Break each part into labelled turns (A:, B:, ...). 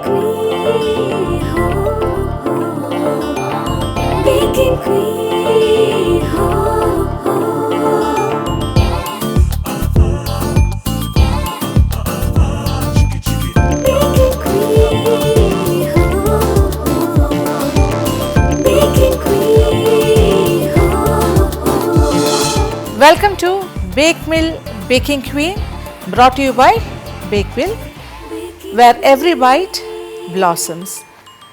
A: queen, baking queen, baking queen.
B: Welcome to Bake Mill Baking Queen, brought to you by Bakewell, where every bite blossoms.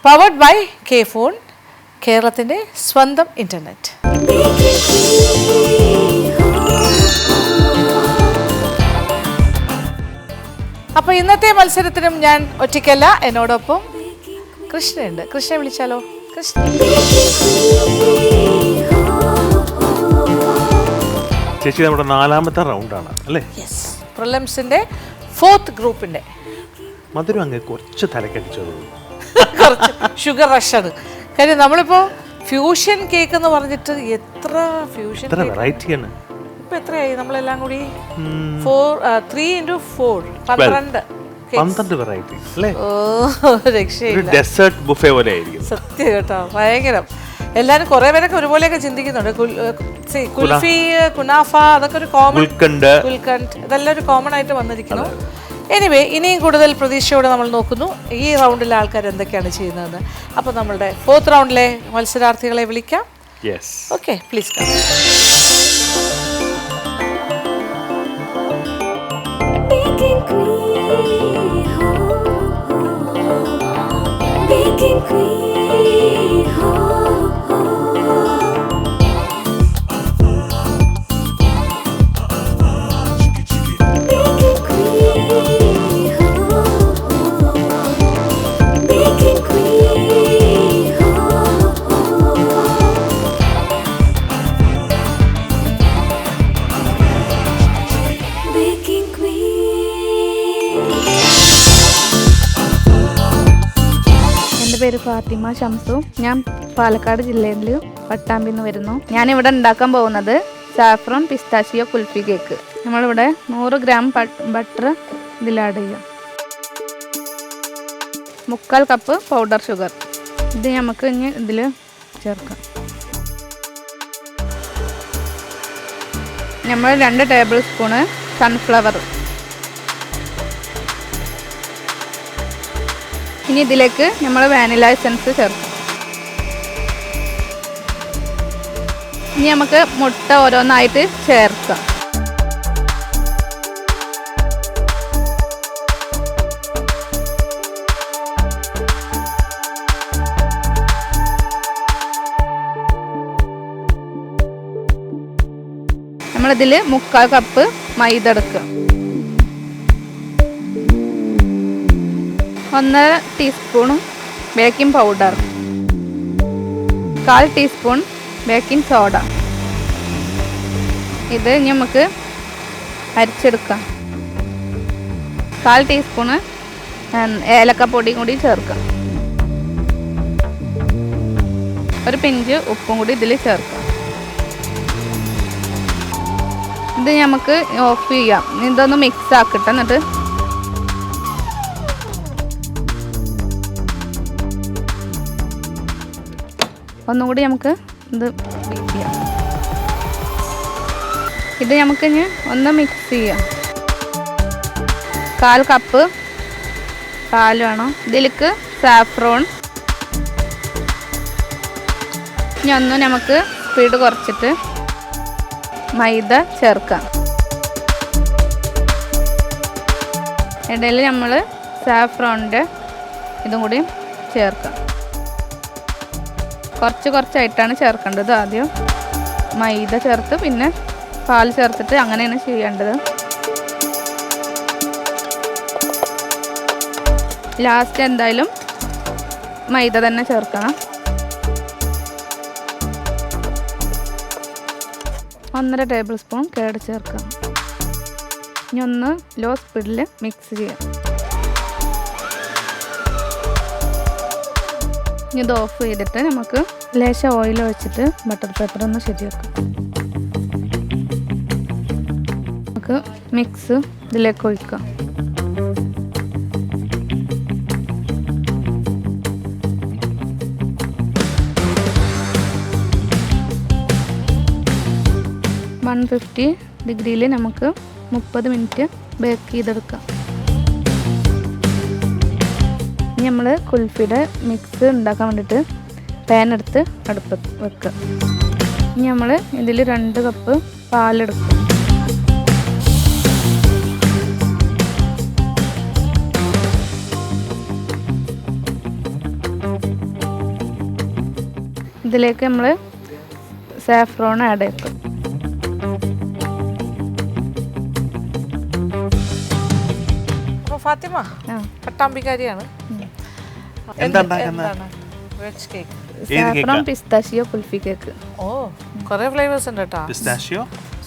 B: Powered by K-Phone, കേരളത്തിൻ്റെ സ്വന്തം internet. അപ്പോൾ ഇന്നത്തെ മത്സരത്തിനും ഞാൻ ഒറ്റയ്ക്കല്ല, എന്നോടൊപ്പം കൃഷ്ണയുണ്ട്. കൃഷ്ണയെ വിളിച്ചാലോ? കൃഷ്ണ,
C: ചേച്ചി നമ്മുടെ 4ാമത്തെ റൗണ്ടാണ് അല്ലേ?
B: യെസ്, പ്രിലിംസിൻ്റെ 4th ഗ്രൂപ്പിൻ്റെ.
C: മധുരം അങ്ങ് കുറച്ച് തലക്കടിച്ചത്,
B: കുറച്ച് ഷുഗർ റഷാണ്. കാര്യം നമ്മളിപ്പോൾ ഫ്യൂഷൻ കേക്ക് എന്ന് പറഞ്ഞിട്ട് എത്ര ഫ്യൂഷൻ
C: വെറൈറ്റിയാണ്.
B: ഇപ്പം എത്രയായി നമ്മളെല്ലാം കൂടി? 3 into 4 12
C: വെറൈറ്റി അല്ലേ?
B: ഓ, രക്ഷയില്ല.
C: ഡെസേർട്ട് ബുഫേ പോലെ ആയിരിക്കും.
B: സത്യം കേട്ടോ, ഭയങ്കരം. എല്ലാവരും കുറെ പേരൊക്കെ ഒരുപോലെയൊക്കെ ചിന്തിക്കുന്നുണ്ട്. കുൽഫി, കുനാഫ, അതൊക്കെ ഒരു കോമൺ, ഗുൽക്കണ്ട്, ഇതെല്ലാം ഒരു കോമൺ ആയിട്ട് വന്നിരിക്കുന്നു. എനിവേ, ഇനിയും കൂടുതൽ പ്രതീക്ഷയോടെ നമ്മൾ നോക്കുന്നു ഈ റൗണ്ടിലെ ആൾക്കാർ എന്തൊക്കെയാണ് ചെയ്യുന്നതെന്ന്. അപ്പോൾ നമ്മളുടെ 4th റൗണ്ടിലെ മത്സരാർത്ഥികളെ വിളിക്കാം. Okay, please come.
A: Baking queen, baking queen, baking queen, baking queen, baking queen.
D: എൻ്റെ പേര് ഫാത്തിമ ഷംസു. ഞാൻ പാലക്കാട് ജില്ലയിൽ പട്ടാമ്പിന്ന് വരുന്നു. ഞാനിവിടെ ഉണ്ടാക്കാൻ പോകുന്നത് സാഫ്രോൺ പിസ്താഷിയോ കുൽഫി കേക്ക്. നമ്മളിവിടെ 100 ഗ്രാം ബട്ടർ ഇതിൽ ആഡ് ചെയ്യാം. 3/4 കപ്പ് പൗഡർ ഷുഗർ. ഇത് നമുക്ക് ഇനി ഇതിൽ ചേർക്കാം. നമ്മൾ 2 ടേബിൾ സ്പൂണ് സൺഫ്ലവർ. ഇനി ഇതിലേക്ക് നമ്മൾ വാനില എസൻസ് ചേർക്കും. ഇനി നമുക്ക് മുട്ട ഓരോന്നായിട്ട് ചേർക്കാം. നമ്മളിതിൽ 3/4 കപ്പ് മൈദ എടുക്കുക. 1.5 ടീസ്പൂണും baking powder, 1/4 teaspoon baking soda. ഇത് നമുക്ക് അരിച്ചെടുക്കാം. 1/4 ടീസ്പൂണ് ഏലക്കപ്പൊടിയും കൂടി ചേർക്കാം. ഒരു പിഞ്ച് ഉപ്പും കൂടി ഇതിൽ ചേർക്കാം. ഇത് നമുക്ക് ഓഫ് ചെയ്യാം. ഇതൊന്ന് മിക്സ് ആക്കട്ടെ. എന്നിട്ട് ഒന്നും കൂടി നമുക്ക് ഇത് ബീറ്റ് ചെയ്യാം. ഇത് നമുക്ക് ഇനി ഒന്ന് മിക്സ് ചെയ്യാം. 1/4 കപ്പ് പാൽ വേണം. ഇതിലേക്ക് സാഫ്രോൺ. ഇനി ഒന്ന് നമുക്ക് സ്പീഡ് കുറച്ചിട്ട് മൈദ ചേർക്കാം. ഇടയിൽ നമ്മൾ സാഫ്രോണിൻ്റെ ഇതും കൂടി ചേർക്കാം. കുറച്ചായിട്ടാണ് ചേർക്കേണ്ടത്. ആദ്യം മൈദ ചേർത്ത് പിന്നെ പാൽ ചേർത്തിട്ട് അങ്ങനെയാണ് ചെയ്യേണ്ടത്. ലാസ്റ്റ് എന്തായാലും മൈദ തന്നെ ചേർക്കണം. 1.5 ടേബിൾ സ്പൂൺ കേട് ചേർക്കാം. ഇനി ഒന്ന് ലോ സ്പീഡിൽ മിക്സ് ചെയ്യാം. ഇനി ഇത് ഓഫ് ചെയ്തിട്ട് നമുക്ക് ലേശം ഓയിൽ ഒഴിച്ചിട്ട് ബട്ടർ പേപ്പർ ഒന്ന് ശരിയാക്കാം. നമുക്ക് മിക്സ് ഇതിലേക്ക് ഒഴിക്കാം. 150 ഡിഗ്രിയിൽ നമുക്ക് 30 മിനിറ്റ് ബേക്ക് ചെയ്തെടുക്കാം. ഇനി നമ്മൾ കുൽഫിയുടെ മിക്സ് ഉണ്ടാക്കാൻ വേണ്ടിയിട്ട് പാൻ എടുത്ത് അടുപ്പത്ത് വെക്കുക. ഇനി നമ്മൾ ഇതിൽ 2 കപ്പ് പാലെടുക്കും. ഇതിലേക്ക് നമ്മൾ സാഫ്രോൺ ആഡ് ചെയ്യും.
B: അപ്പോൾ ഫാത്തിമ പട്ടാമ്പിക്കാരിയാണ്.
C: എന്താണ്
B: veg cake,
D: saffron pistachio kulfi cake.
B: ഓ കുറേ ഫ്ലേവേഴ്സ് ഉണ്ട് കേട്ടോ.
C: Pistachio,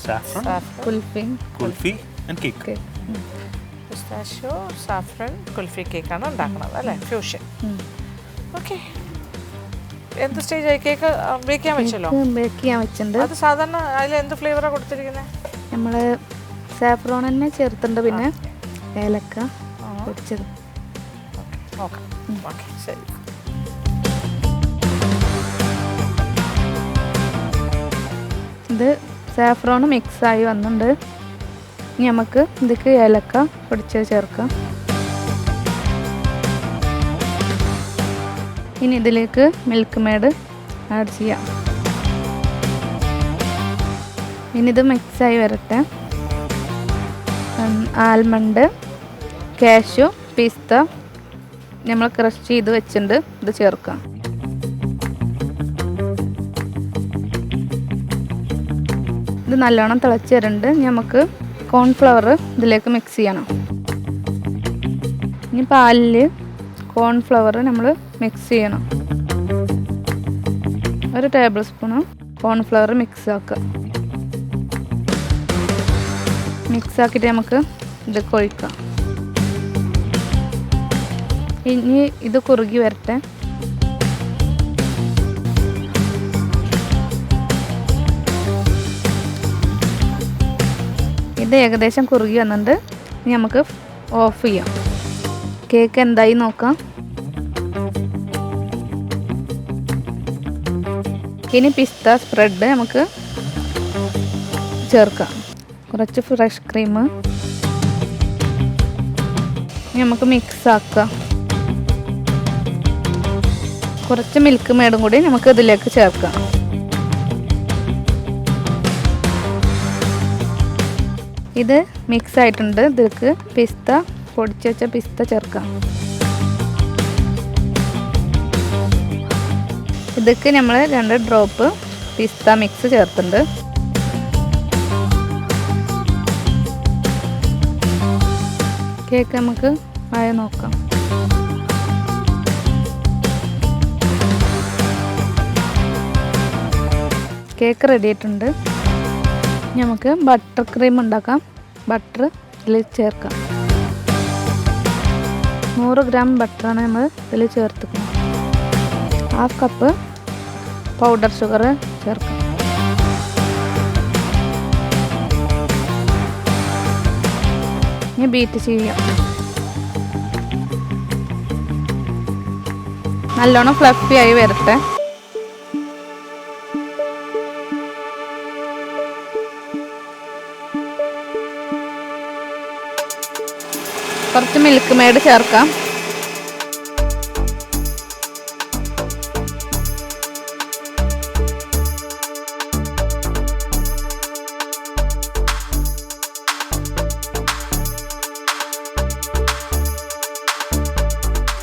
C: saffron,
D: kulfi
C: kulfi and cake.
D: Cake.
B: Pistachio saffron kulfi കേക്കാണ് ഉണ്ടാക്കുന്നത് അല്ലേ, ഫ്യൂഷൻ. ഓക്കെ, എന്ത് സ്റ്റേജ് ആയി? കേക്ക് ബേക്ക് ചെയ്യാൻ വെച്ചല്ലോ.
D: ബേക്ക് ചെയ്യാൻ വെച്ചിട്ടുണ്ട്.
B: അത് സാധാരണ അതിൽ എന്ത് ഫ്ലേവറാണ് കൊടുത്തിരിക്കുന്നത്?
D: നമ്മൾ സാഫ്രോൺ തന്നെ ചേർത്തിട്ടുണ്ട്, പിന്നെ ഏലക്ക പൊടിച്ചത്.
B: ഓക്കെ ഓക്കെ ശരി.
D: ഇത് സാഫ്രോൺ മിക്സായി വന്നിട്ടുണ്ട്. ഇനി നമുക്ക് ഇതിലേക്ക് ഏലക്ക പൊടിച്ചത് ചേർക്കാം. ഇനി ഇതിലേക്ക് മിൽക്ക് മേഡ് ആഡ് ചെയ്യാം. ഇനി ഇത് മിക്സായി വരട്ടെ. ആൽമണ്ട്, കാഷ്യൂ, പിസ്ത നമ്മൾ ക്രഷ് ചെയ്ത് വെച്ചിട്ടുണ്ട്, ഇത് ചേർക്കാം. ഇത് നല്ലോണം തിളച്ച് വരുന്നുണ്ട്. നമുക്ക് കോൺഫ്ലവർ ഇതിലേക്ക് മിക്സ് ചെയ്യണം. ഇനി പാലിൽ കോൺഫ്ലവർ നമ്മൾ മിക്സ് ചെയ്യണം. 1 ടേബിൾ സ്പൂണ് കോൺഫ്ലവർ മിക്സ് ആക്കുക. മിക്സ് ആക്കിയിട്ട് നമുക്ക് ഇതൊക്കെ ഒഴിക്കാം. ഇനി ഇത് കുറുകി വരട്ടെ. ഇത് ഏകദേശം കുറുകി വന്നിട്ടുണ്ട്. ഇനി നമുക്ക് ഓഫ് ചെയ്യാം. കേക്ക് എന്തായി നോക്കാം. ഇനി പിസ്ത സ്പ്രെഡ് നമുക്ക് ചേർക്കാം. കുറച്ച് ഫ്രഷ് ക്രീം നമുക്ക് മിക്സ് ആക്കാം. കുറച്ച് മിൽക്ക് മേഡും കൂടി നമുക്ക് ഇതിലേക്ക് ചേർക്കാം. ഇത് മിക്സ് ആയിട്ടുണ്ട്. ഇതിലേക്ക് പിസ്ത പൊടിച്ച് വെച്ച പിസ്ത ചേർക്കാം. ഇതൊക്കെ നമ്മൾ 2 ഡ്രോപ്പ് പിസ്ത മിക്സ് ചേർത്തിട്ടുണ്ട്. കേക്ക് നമുക്ക് ആയ നോക്കാം. കേക്ക് റെഡി ആയിട്ടുണ്ട്. നമുക്ക് ബട്ടർ ക്രീം ഉണ്ടാക്കാം. ബട്ടർ ഇതിൽ ചേർക്കാം. 100 ഗ്രാം ബട്ടറാണ് നമ്മൾ ഇതിൽ ചേർത്തിക്കുന്നത്. 1/2 കപ്പ് പൗഡർ ഷുഗർ ചേർക്കാം. ഇനി ബീറ്റ് ചെയ്യാം. നല്ലോണം ഫ്ലഫി ആയി വരട്ടെ. കുറച്ച് മിൽക്ക് മേഡ് ചേർക്കാം.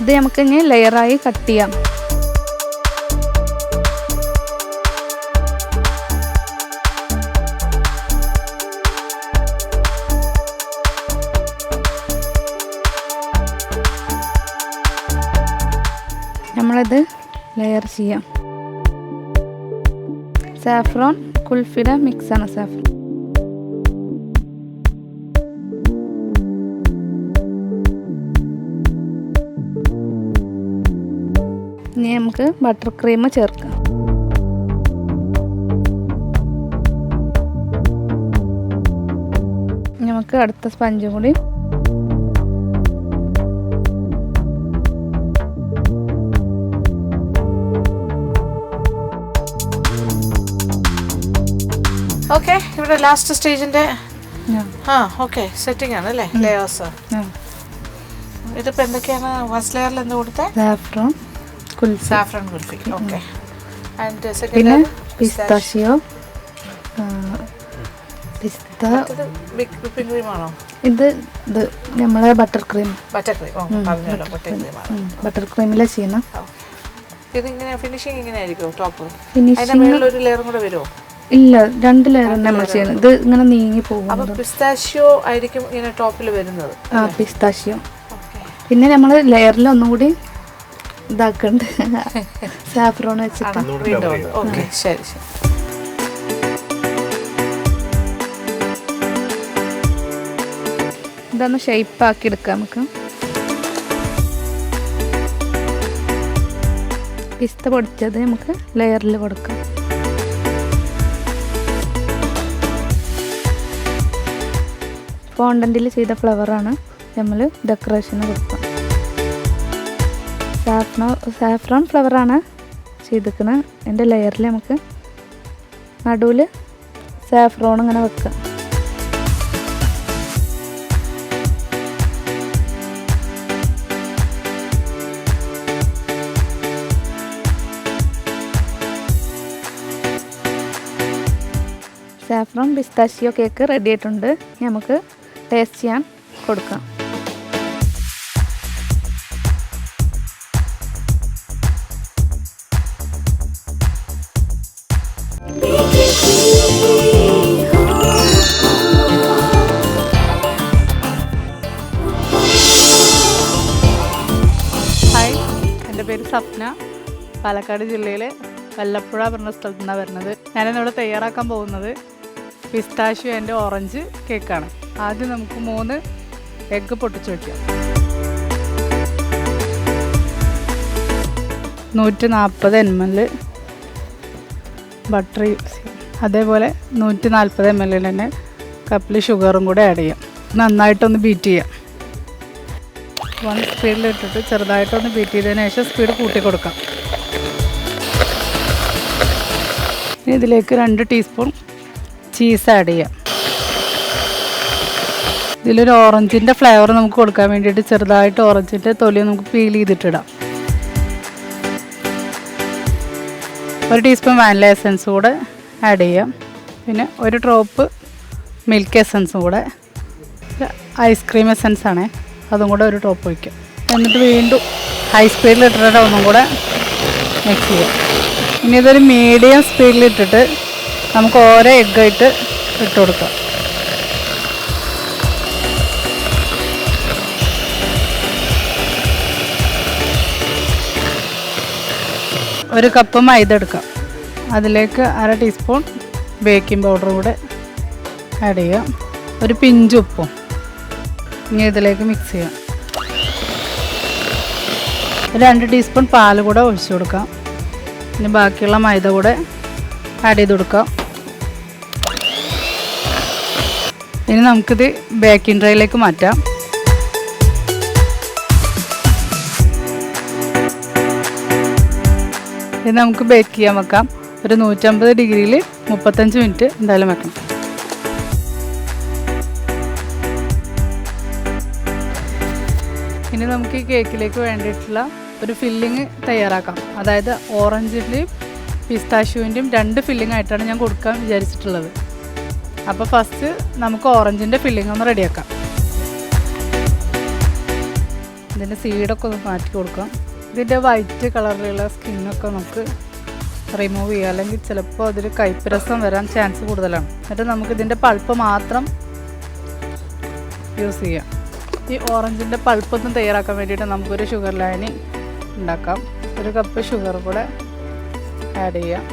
D: ഇത് നമുക്ക് ഇനി ലെയറായി കട്ട് ചെയ്യാം. നമ്മളിത് ലെയർ ചെയ്യാം. സാഫ്രോൺ കുൽഫിയുടെ മിക്സാണ് സാഫ്രോൺ. ഇനി നമുക്ക് ബട്ടർ ക്രീം ചേർക്കാം. നമുക്ക് അടുത്ത സ്പഞ്ചും കൂടി
B: ഓക്കെ, ഇവിടെ ലാസ്റ്റ് സ്റ്റേജിന്റെ ഓക്കെ സെറ്റിംഗ് ആണ് അല്ലേ, ലേയേഴ്സ്. ഇതിപ്പോ എന്തൊക്കെയാണ് ഫസ്റ്റ് ലെയറിൽ എന്ത് കൊടുത്തേ? സാഫ്രോൺ കുൽഫി. ഓക്കെ. ആൻഡ്
D: പിന്നെ
B: സെക്കൻഡ്
D: പിസ്താഷിയോ, പിസ്ത,
B: വിപ്പിംഗ് ക്രീം ആണോ?
D: ഇത് നമ്മളെ ബട്ടർ ക്രീം.
B: Butter cream. പറഞ്ഞല്ലോ ബട്ടർ ക്രീം ആണ്.
D: ബട്ടർ ക്രീമിലെ ചെയ്യുന്ന.
B: ഇതിങ്ങനെ ഫിനിഷിങ് ഇങ്ങനെ ആയിരിക്കും ടോപ്പ്?
D: ഫിനിഷിംഗ്
B: അതിന്റെ മേളിൽ ഒരു ലെയറും കൂടെ വരുമോ?
D: ഇല്ല, 2 ലെയർ നമ്മൾ ചെയ്യുന്നത്. ഇത് ഇങ്ങനെ നീങ്ങി പോകും.
B: അപ്പൊ പിസ്താഷിയോ ആയിരിക്കും ഇങ്ങനെ ടോപ്പിൽ വരുന്നത്.
D: പിസ്താഷിയോ. പിന്നെ നമ്മൾ ലെയറിൽ ഒന്നുകൂടി ഇതാക്കണ്ട്, സാഫ്രോൺ വെച്ചിട്ട്.
B: ഓക്കെ, ശരി ശരി.
D: ഇതൊന്ന് ഷേപ്പ് ആക്കി എടുക്കാം നമുക്ക്. പിസ്ത പൊടിച്ചത് നമുക്ക് ലെയറിൽ കൊടുക്കാം. ഫോണ്ടന്റിൽ ചെയ്ത ഫ്ലവറാണ് നമ്മൾ ഡെക്കറേഷന് കൊടുക്കുക. സാഫ്രോൺ ഫ്ലവറാണ് ചെയ്തിരിക്കുന്നത്. എൻ്റെ ലെയറിൽ നമുക്ക് നടുവിൽ സാഫ്രോൺ ഇങ്ങനെ വെക്കുക. സാഫ്രോൺ പിസ്താഷിയോ കേക്ക് റെഡി ആയിട്ടുണ്ട്. നമുക്ക് ടേസ്റ്റ് ചെയ്യാൻ കൊടുക്കാം.
E: ഹായ്, എൻ്റെ പേര് സ്വപ്ന. പാലക്കാട് ജില്ലയിലെ വല്ലപ്പുഴ പറഞ്ഞ സ്ഥലത്തു നിന്നാണ് വരുന്നത്. ഞാനിന്നിവിടെ തയ്യാറാക്കാൻ പോകുന്നത് പിസ്താഷ്യോ ആൻഡ് ഓറഞ്ച് കേക്കാണ്. ആദ്യം നമുക്ക് 3 എഗ്ഗ് പൊട്ടിച്ച് വയ്ക്കാം. 140 ml ബട്ടർ യൂസ് ചെയ്യാം. അതേപോലെ 140 ml തന്നെ കപ്പിൽ ഷുഗറും കൂടെ ആഡ് ചെയ്യാം. നന്നായിട്ടൊന്ന് ബീറ്റ് ചെയ്യാം. 1 സ്പീഡിലിട്ടിട്ട് ചെറുതായിട്ടൊന്ന് ബീറ്റ് ചെയ്തതിന് ശേഷം സ്പീഡ് കൂട്ടി കൊടുക്കാം. ഇനി ഇതിലേക്ക് 2 ടീസ്പൂൺ ചീസ് ആഡ് ചെയ്യാം. ഇതിലൊരു ഓറഞ്ചിൻ്റെ ഫ്ലേവർ നമുക്ക് കൊടുക്കാൻ വേണ്ടിയിട്ട് ചെറുതായിട്ട് ഓറഞ്ചിൻ്റെ തൊലി നമുക്ക് പീൽ ചെയ്തിട്ടിടാം. 1 ടീസ്പൂൺ വാനില എസൻസ് കൂടെ ആഡ് ചെയ്യാം. പിന്നെ 1 ഡ്രോപ്പ് മിൽക്ക് എസൻസും കൂടെ, ഐസ്ക്രീം എസൻസ് ആണേ, അതും കൂടെ 1 ഡ്രോപ്പ് ഒഴിക്കാം. എന്നിട്ട് വീണ്ടും ഹൈ സ്പീഡിലിട്ടിട്ട് ഒന്നും കൂടെ മിക്സ് ചെയ്യാം. ഇനി ഇതൊരു മീഡിയം സ്പീഡിലിട്ടിട്ട് നമുക്ക് ഓരോ എഗ്ഗായിട്ട് ഇട്ട് കൊടുക്കാം. ഒരു കപ്പ് മൈദ എടുക്കാം. അതിലേക്ക് 1/2 ടീസ്പൂൺ ബേക്കിംഗ് പൗഡർ കൂടെ ആഡ് ചെയ്യാം. ഒരു പിഞ്ച് ഉപ്പും. ഇനി ഇതിലേക്ക് മിക്സ് ചെയ്യാം. 2 ടീസ്പൂൺ പാൽ കൂടെ ഒഴിച്ചു കൊടുക്കാം. ഇനി ബാക്കിയുള്ള മൈദ കൂടെ ആഡ് ചെയ്ത് കൊടുക്കാം. ഇനി നമുക്കിത് ബേക്കിംഗ് ട്രേയിലേക്ക് മാറ്റാം. ഇത് നമുക്ക് ബേക്ക് ചെയ്യാൻ വെക്കാം. ഒരു 150 ഡിഗ്രിയിൽ 35 മിനിറ്റ് എന്തായാലും വെക്കണം. ഇനി നമുക്ക് ഈ കേക്കിലേക്ക് വേണ്ടിയിട്ടുള്ള ഒരു ഫില്ലിങ് തയ്യാറാക്കാം. അതായത് ഓറഞ്ചിൻ്റെയും പിസ്താഷ്യൂവിൻ്റെയും 2 ഫില്ലിംഗ് ആയിട്ടാണ് ഞാൻ കൊടുക്കാൻ വിചാരിച്ചിട്ടുള്ളത്. അപ്പോൾ ഫസ്റ്റ് നമുക്ക് ഓറഞ്ചിൻ്റെ ഫില്ലിംഗ് ഒന്ന് റെഡിയാക്കാം. ഇതിൻ്റെ സീഡൊക്കെ ഒന്ന് മാറ്റി കൊടുക്കാം. ഇതിൻ്റെ വൈറ്റ് കളറിലുള്ള സ്കിന്നൊക്കെ നമുക്ക് റിമൂവ് ചെയ്യുക, അല്ലെങ്കിൽ ചിലപ്പോൾ അതിൽ കയ്പ്പ് വരാൻ ചാൻസ് കൂടുതലാണ്. എന്നിട്ട് നമുക്ക് ഇതിൻ്റെ പൾപ്പ് മാത്രം യൂസ് ചെയ്യാം. ഈ ഓറഞ്ചിൻ്റെ പൾപ്പൊന്നും തയ്യാറാക്കാൻ വേണ്ടിയിട്ട് നമുക്കൊരു ഷുഗർ ലൈനി ഉണ്ടാക്കാം. 1 കപ്പ് ഷുഗർ കൂടെ ആഡ് ചെയ്യാം.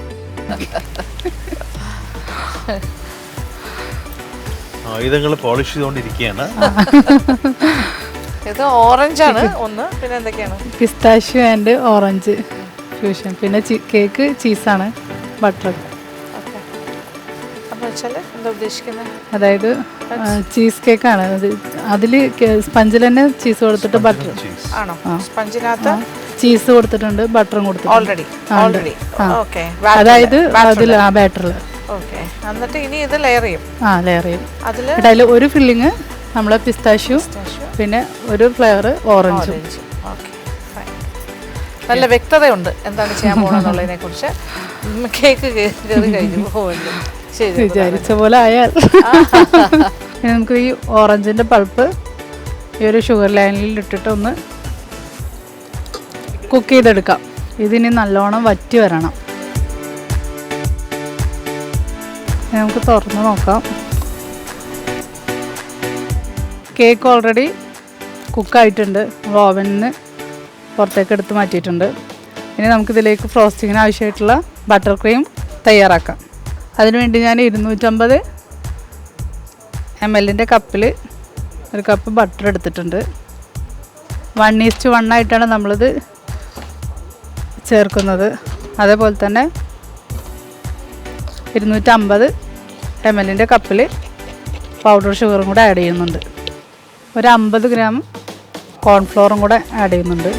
C: ആയുധങ്ങൾ പോളിഷ് ചെയ്തുകൊണ്ടിരിക്കുകയാണ്.
B: ഇത് ഓറഞ്ച് ആണ് ഒന്ന്, പിന്നെ എന്തൊക്കെയാണ്?
E: Pistachio and orange fusion. പിന്നെ കേക്ക് ചീസാണ്, ബട്ടർ. അതായത് ചീസ് കേക്കാണ്. അതിൽ സ്പഞ്ചിൽ തന്നെ ചീസ് കൊടുത്തിട്ട് ബട്ടർ ചീസ് കൊടുത്തിട്ടുണ്ട്, ബട്ടറും കൊടുത്തിട്ടുണ്ട്. അതായത് അതിൽ ആ ബാറ്ററിൽ
B: ഓക്കെ, എന്നിട്ട് ഇനി ഇത് ലെയർ ചെയ്യും.
E: ലെയർ ചെയ്യും.
B: അതിൽ
E: ഒരു ഫില്ലിങ് നമ്മൾ പിസ്താഷ്യൂ, പിന്നെ ഒരു ഫ്ലേവർ ഓറഞ്ചും.
B: ഓക്കെ, നല്ല വ്യക്തതയുണ്ട് എന്താണ് ചെയ്യാൻ പോകണമെന്നുള്ളതിനെ കുറിച്ച്. കേക്ക് കയറി കഴിഞ്ഞു പോകുമല്ലോ. ശരി,
E: വിചാരിച്ച പോലെ ആയാൽ. ഇനി നമുക്ക് ഈ ഓറഞ്ചിൻ്റെ പൾപ്പ് ഈ ഒരു ഷുഗർ ലൈനിൽ ഇട്ടിട്ട് ഒന്ന് കുക്ക് ചെയ്തെടുക്കാം. ഇതിനി നല്ലോണം വറ്റി വരണം. നമുക്ക് തുറന്ന് നോക്കാം. കേക്ക് ഓൾറെഡി കുക്കായിട്ടുണ്ട്. നമ്മൾ ഓവനിൽ നിന്ന് പുറത്തേക്ക് എടുത്ത് മാറ്റിയിട്ടുണ്ട്. ഇനി നമുക്കിതിലേക്ക് ഫ്രോസ്റ്റിങ്ങിന് ആവശ്യമായിട്ടുള്ള ബട്ടർ ക്രീം തയ്യാറാക്കാം. അതിനുവേണ്ടി ഞാൻ 250 ml കപ്പിൽ ഒരു കപ്പ് ബട്ടർ എടുത്തിട്ടുണ്ട്. 1:1 ആയിട്ടാണ് നമ്മളിത് ചേർക്കുന്നത്. അതേപോലെ തന്നെ 250 ml കപ്പിൽ പൗഡർ ഷുഗറും കൂടെ ആഡ് ചെയ്യുന്നുണ്ട്. ഒരു 50 ഗ്രാം കോൺഫ്ലോറും കൂടെ ആഡ് ചെയ്യുന്നുണ്ട്.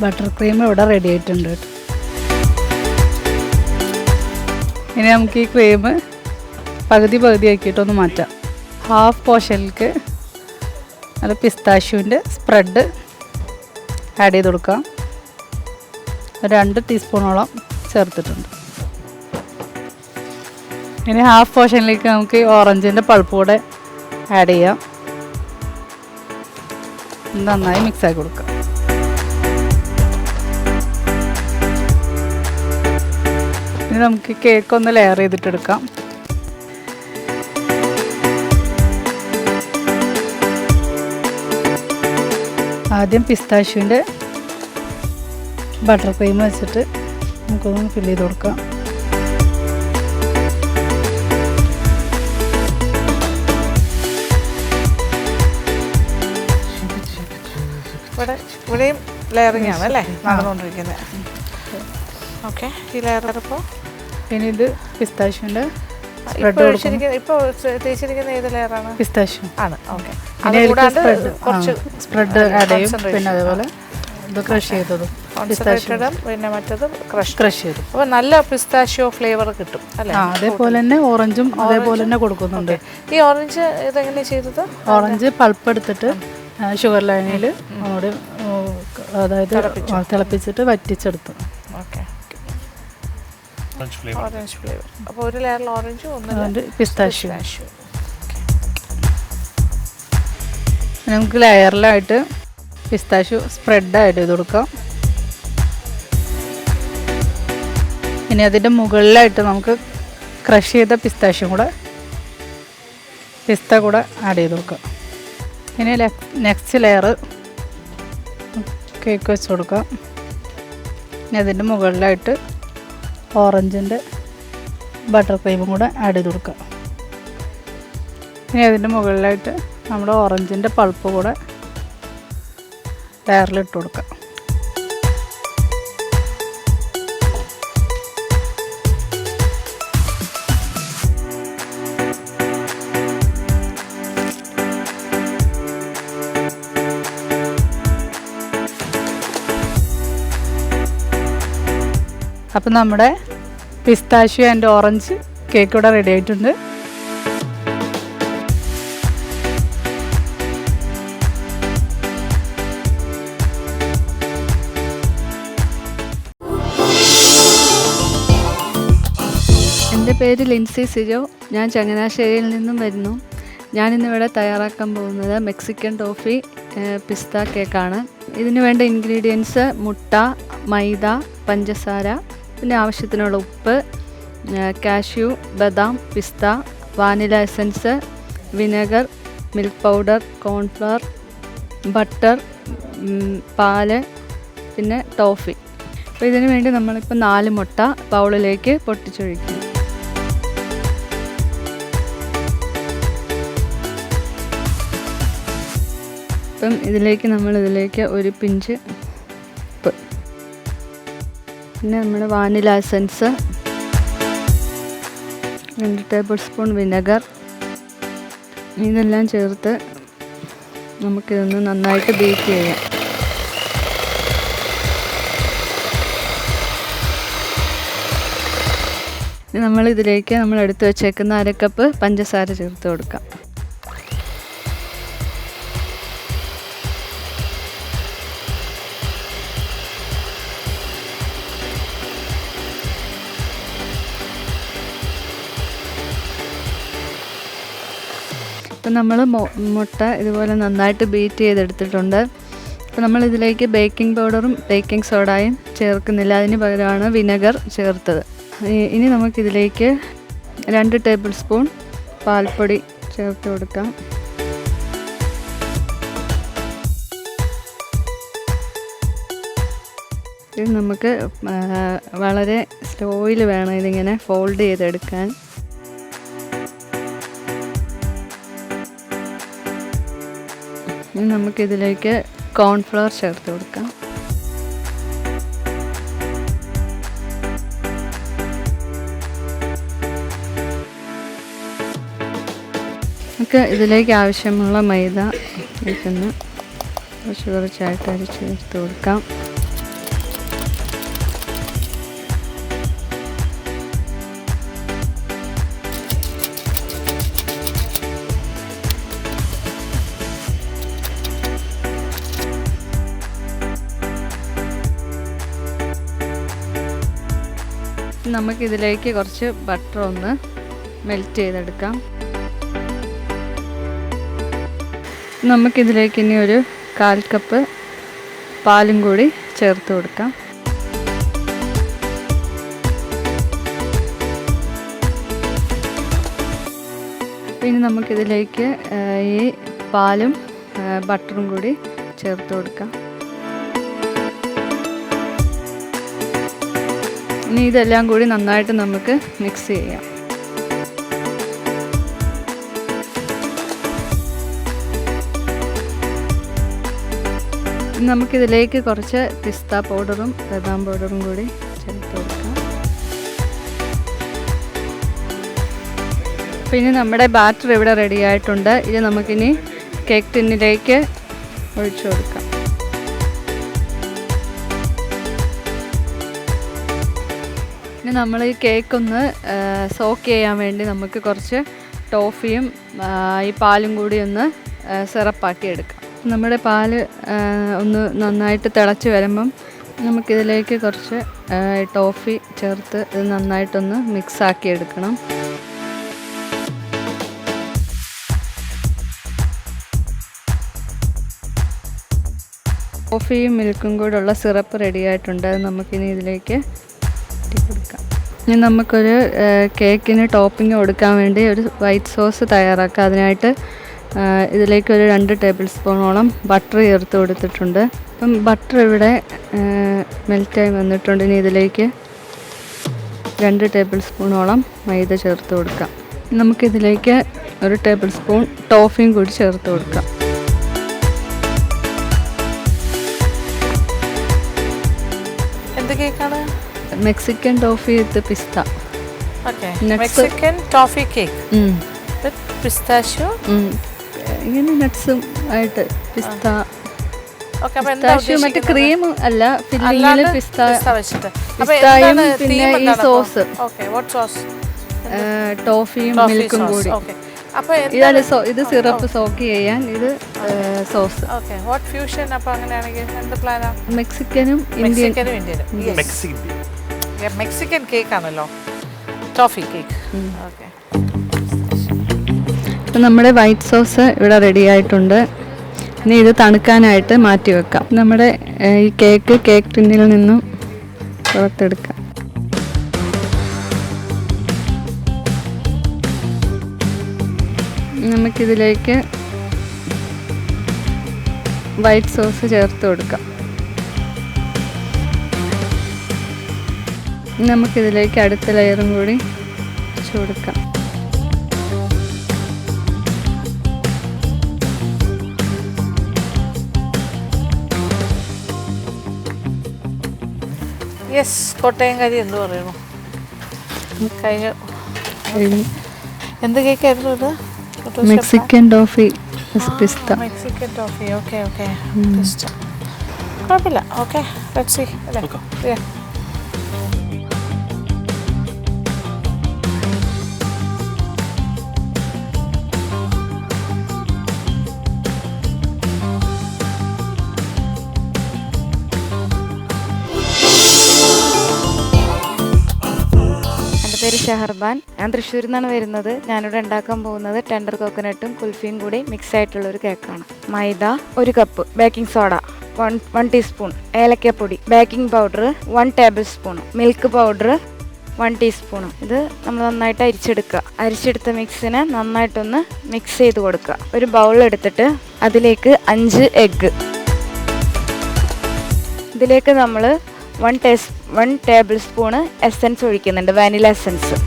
E: ബട്ടർ ക്രീം ഇവിടെ റെഡി ആയിട്ടുണ്ട്. ഇനി നമുക്ക് ഈ ക്രീം പകുതി ആക്കിയിട്ടൊന്ന് മാറ്റാം. ഹാഫ് പോർഷനിലേക്ക് അത് പിസ്താഷ്യൂവിൻ്റെ സ്പ്രെഡ് ആഡ് ചെയ്ത് കൊടുക്കാം. 2 ടീസ്പൂണോളം ചേർത്തിട്ടുണ്ട്. ഇനി ഹാഫ് പോർഷനിലേക്ക് നമുക്ക് ഓറഞ്ചിൻ്റെ പൾപ്പ് കൂടെ ആഡ് ചെയ്യാം. നന്നായി മിക്സാക്കി കൊടുക്കാം. ഇനി നമുക്ക് കേക്ക് ഒന്ന് ലെയർ ചെയ്തിട്ടെടുക്കാം. ആദ്യം പിസ്താഷ്യൂവിൻ്റെ ബട്ടർ ക്രീം വെച്ചിട്ട് നമുക്കൊന്ന് ഫില്ല് ചെയ്ത് കൊടുക്കാം.
B: ഇവിടെയും ലെയറിങ് ആണ് അല്ലേ നടന്നുകൊണ്ടിരിക്കുന്നത്. ഓക്കെ, ഈ ലെയർ ഇപ്പോൾ
E: പിന്നെ ഇത് പിസ്താഷ്യൂവിൻ്റെ
B: ഇപ്പോൾ തേച്ചിരിക്കുന്ന ഏത് ലെയറാണ്?
E: പിസ്താഷ്യൂ
B: ആണ്. ഓക്കെ,
E: സ്പ്രെഡ് ആഡ് ചെയ്യും. പിന്നെ അതേപോലെ ഇത് ക്രഷ് ചെയ്തതും
B: പിന്നെ മറ്റത് ക്രഷ്
E: ചെയ്തു.
B: അപ്പോൾ നല്ല പിസ്താഷ്യോ ഫ്ലേവർ കിട്ടും അല്ലേ?
E: അതേപോലെ തന്നെ ഓറഞ്ചും അതേപോലെ തന്നെ കൊടുക്കുന്നുണ്ട്.
B: ഈ ഓറഞ്ച് ഇതെങ്ങനെയാണ് ചെയ്തത്?
E: ഓറഞ്ച് പൾപ്പ് എടുത്തിട്ട് ഷുഗർ ലൈനിൽ അതായത് തിളപ്പിച്ചിട്ട് വറ്റിച്ചെടുത്തു.
B: Okay, orange flavour. അപ്പോൾ ഒരു ലെയറിൽ ഓറഞ്ചും ഒന്ന്
E: പിസ്താഷ്യോ. നമുക്ക് ലെയറിലായിട്ട് പിസ്താഷ്യോ സ്പ്രെഡ് ആഡ് ചെയ്ത് കൊടുക്കാം. ഇനി അതിൻ്റെ മുകളിലായിട്ട് നമുക്ക് ക്രഷ് ചെയ്ത പിസ്താഷ്യോ കൂടെ പിസ്ത കൂടെ ആഡ് ചെയ്ത് കൊടുക്കാം. ഇനി നെക്സ്റ്റ് ലെയർ കേക്ക് വെച്ച് കൊടുക്കാം. ഇനി അതിൻ്റെ മുകളിലായിട്ട് ഓറഞ്ചിൻ്റെ ബട്ടർ ക്രീമും കൂടെ ആഡ് ചെയ്ത് കൊടുക്കാം. ഇനി അതിൻ്റെ മുകളിലായിട്ട് നമ്മുടെ ഓറഞ്ചിൻ്റെ പൾപ്പ് കൂടെ ലെയറിലിട്ട് കൊടുക്കാം. അപ്പം നമ്മുടെ പിസ്താഷ്യോ ആൻഡ് ഓറഞ്ച് കേക്ക് ഇവിടെ റെഡി ആയിട്ടുണ്ട്.
F: എൻ്റെ പേര് ലിൻസി സിജോ. ഞാൻ ചങ്ങനാശ്ശേരിയിൽ നിന്നും വരുന്നു. ഞാനിന്നിവിടെ തയ്യാറാക്കാൻ പോകുന്നത് മെക്സിക്കൻ ടോഫി പിസ്ത കേക്കാണ്. ഇതിന് വേണ്ട ഇൻഗ്രീഡിയൻസ് മുട്ട, മൈദ, പഞ്ചസാര, പിന്നെ ആവശ്യത്തിനുള്ള ഉപ്പ്, കാഷ്യൂ, ബദാം, പിസ്ത, vanilla essence, vinegar, milk powder, cornflour, butter, പാല്, പിന്നെ ടോഫി. അപ്പോൾ ഇതിനു വേണ്ടി നമ്മളിപ്പോൾ 4 മുട്ട ബൗളിലേക്ക് പൊട്ടിച്ചൊഴിക്കും. അപ്പം ഇതിലേക്ക് ഒരു പിഞ്ച് ഉപ്പ്, പിന്നെ നമ്മുടെ vanilla essence, 2 table spoon vinegar, ഇതെല്ലാം ചേർത്ത് നമുക്കിതൊന്ന് നന്നായിട്ട് ബീറ്റ് ചെയ്യാം. ഇനി നമ്മൾ ഇതിലേക്ക് നമ്മൾ എടുത്തു വെച്ചേക്കുന്ന 1/2 കപ്പ് പഞ്ചസാര ചേർത്ത് കൊടുക്കാം. ഇപ്പം നമ്മൾ മുട്ട ഇതുപോലെ നന്നായിട്ട് ബീറ്റ് ചെയ്തെടുത്തിട്ടുണ്ട്. അപ്പോൾ നമ്മൾ ഇതിലേക്ക് ബേക്കിംഗ് പൗഡറും ബേക്കിംഗ് സോഡയും ചേർക്കുന്നില്ല, അതിന് പകരമാണ് വിനെഗർ ചേർത്തത്. ഇനി നമുക്കിതിലേക്ക് 2 ടേബിൾ സ്പൂൺ പാൽപ്പൊടി ചേർത്ത് കൊടുക്കാം. ഇത് നമുക്ക് വളരെ സ്ലോയിൽ വേണം ഇതിങ്ങനെ ഫോൾഡ് ചെയ്തെടുക്കാൻ. ഇനി നമുക്കിതിലേക്ക് കോൺഫ്ലവർ ചേർത്ത് കൊടുക്കാം. നമുക്ക് ഇതിലേക്ക് ആവശ്യമുള്ള മൈദ ഇതിന് കുറച്ചായിട്ട് അരിച്ച് ചേർത്ത് കൊടുക്കാം. നമുക്കിതിലേക്ക് കുറച്ച് ബട്ടർ ഒന്ന് മെൽറ്റ് ചെയ്തെടുക്കാം. നമുക്കിതിലേക്ക് ഇനി ഒരു 1/4 കപ്പ് പാലും കൂടി ചേർത്ത് കൊടുക്കാം. പിന്നെ നമുക്കിതിലേക്ക് ഈ പാലും ബട്ടറും കൂടി ചേർത്ത് കൊടുക്കാം. ഇനി ഇതെല്ലാം കൂടി നന്നായിട്ട് നമുക്ക് മിക്സ് ചെയ്യാം. നമുക്കിതിലേക്ക് കുറച്ച് പിസ്ത പൗഡറും ബദാം പൗഡറും കൂടി ചേർത്ത് കൊടുക്കാം. പിന്നെ നമ്മുടെ ബാറ്റർ ഇവിടെ റെഡി ആയിട്ടുണ്ട്. ഇത് നമുക്കിനി കേക്ക് ടിന്നിലേക്ക് ഒഴിച്ചു കൊടുക്കാം. ഇനി നമ്മൾ ഈ കേക്ക് ഒന്ന് സോക്ക് ചെയ്യാൻ വേണ്ടി നമുക്ക് കുറച്ച് ടോഫിയും ഈ പാലും കൂടി ഒന്ന് സിറപ്പാക്കി എടുക്കാം. നമ്മുടെ പാല് ഒന്ന് നന്നായിട്ട് തിളച്ച് വരുമ്പം നമുക്കിതിലേക്ക് കുറച്ച് ടോഫി ചേർത്ത് ഇത് നന്നായിട്ടൊന്ന് മിക്സാക്കി എടുക്കണം. ടോഫിയും മിൽക്കും കൂടെയുള്ള സിറപ്പ് റെഡി ആയിട്ടുണ്ട്. അത് നമുക്കിനി ഇതിലേക്ക് കൊടുക്കാം. ഇനി നമുക്കൊരു കേക്കിന് ടോപ്പിംഗ് കൊടുക്കാൻ വേണ്ടി ഒരു വൈറ്റ് സോസ് തയ്യാറാക്കാം. അതിനായിട്ട് ഇതിലേക്കൊരു 2 ടേബിൾ സ്പൂണോളം ബട്ടർ ചേർത്ത് കൊടുത്തിട്ടുണ്ട്. അപ്പം ബട്ടർ ഇവിടെ മെൽറ്റായി വന്നിട്ടുണ്ട്. ഇനി ഇതിലേക്ക് 2 ടേബിൾ സ്പൂണോളം മൈദ ചേർത്ത് കൊടുക്കാം. നമുക്കിതിലേക്ക് 1 ടേബിൾ സ്പൂൺ ടോഫിയും കൂടി ചേർത്ത് കൊടുക്കാം.
B: എന്ത് കേക്കാണ്?
F: മെക്സിക്കൻ ടോഫി വിത്ത് പിസ്ത.
B: ഓക്കേ, മെക്സിക്കൻ ടോഫി കേക്ക് വിത്ത് പിസ്താഷ്യോ.
F: ഇങ്ങനെ നട്ട്സും ആയിട്ട് പിസ്ത.
B: ഓക്കേ, അപ്പോൾ എന്താ
F: പിസ്താഷ്യോ മറ്റേ ക്രീം അല്ല, ഫില്ലിങ്ങിൽ പിസ്ത
B: വെച്ചിട്ട്.
F: പിസ്തായും പിന്നെ ഈ സോസ്.
B: Okay, what sauce?
F: ടോഫിയും മിൽക്കും കൂടി.
B: ഓക്കേ, അപ്പോൾ
F: ഇതാണ് ഇത് സിറപ്പ് സോക്ക് ചെയ്യാൻ, ഇത് സോസ്.
B: Okay, what fusion? അപ്പോൾ അങ്ങനെയാണെങ്കിൽ എന്ത് പ്ലാനാ?
F: മെക്സിക്കനും
B: ഇന്ത്യനും. മെക്സിക്കൻ കേക്ക് ആണല്ലോ ടോഫി കേക്ക്. ഓക്കേ,
F: അപ്പം നമ്മുടെ വൈറ്റ് സോസ് ഇവിടെ റെഡി ആയിട്ടുണ്ട്. ഇനി ഇത് തണുക്കാനായിട്ട് മാറ്റി വെക്കാം. നമ്മുടെ ഈ കേക്ക് ടിന്നിൽ നിന്നും പുറത്തെടുക്കാം. നമുക്കിതിലേക്ക് വൈറ്റ് സോസ് ചേർത്ത് കൊടുക്കാം. നമുക്കിതിലേക്ക് അടുത്ത ലെയറും കൂടി വെച്ച് കൊടുക്കാം.
B: യെസ്, കോട്ടയം കരി എന്ത് പറയുന്നു? കഴിഞ്ഞ എന്ത് കേക്കായിരുന്നു ഇത്?
F: മെക്സിക്കൻ ടോഫി പിസ്ത.
B: Mexican toffee. ഓക്കെ ഓക്കെ, പിസ്ത കുഴപ്പമില്ല. ഓക്കെ, ലെറ്റ്സ് സീ അല്ലേ.
G: പേര് ഷഹർബാൻ. ഞാൻ തൃശ്ശൂരിൽ നിന്നാണ് വരുന്നത്. ഞാനിവിടെ ഉണ്ടാക്കാൻ പോകുന്നത് ടെൻഡർ കോക്കനട്ടും കുൽഫിയും കൂടി മിക്സ് ആയിട്ടുള്ള ഒരു കേക്കാണ്. Maida 1 cup, baking soda 1 teaspoon, ഏലക്കപ്പൊടി, baking powder 1 tablespoon, milk powder 1 teaspoon. ഇത് നമ്മൾ നന്നായിട്ട് അരിച്ചെടുക്കുക. അരിച്ചെടുത്ത മിക്സിനെ നന്നായിട്ടൊന്ന് മിക്സ് ചെയ്ത് കൊടുക്കുക. ഒരു ബൗൾ എടുത്തിട്ട് അതിലേക്ക് 5 എഗ്ഗ്, ഇതിലേക്ക് നമ്മൾ 1 ടേബിൾ സ്പൂണ് എസൻസ് ഒഴിക്കുന്നുണ്ട്, വാനില എസൻസ്.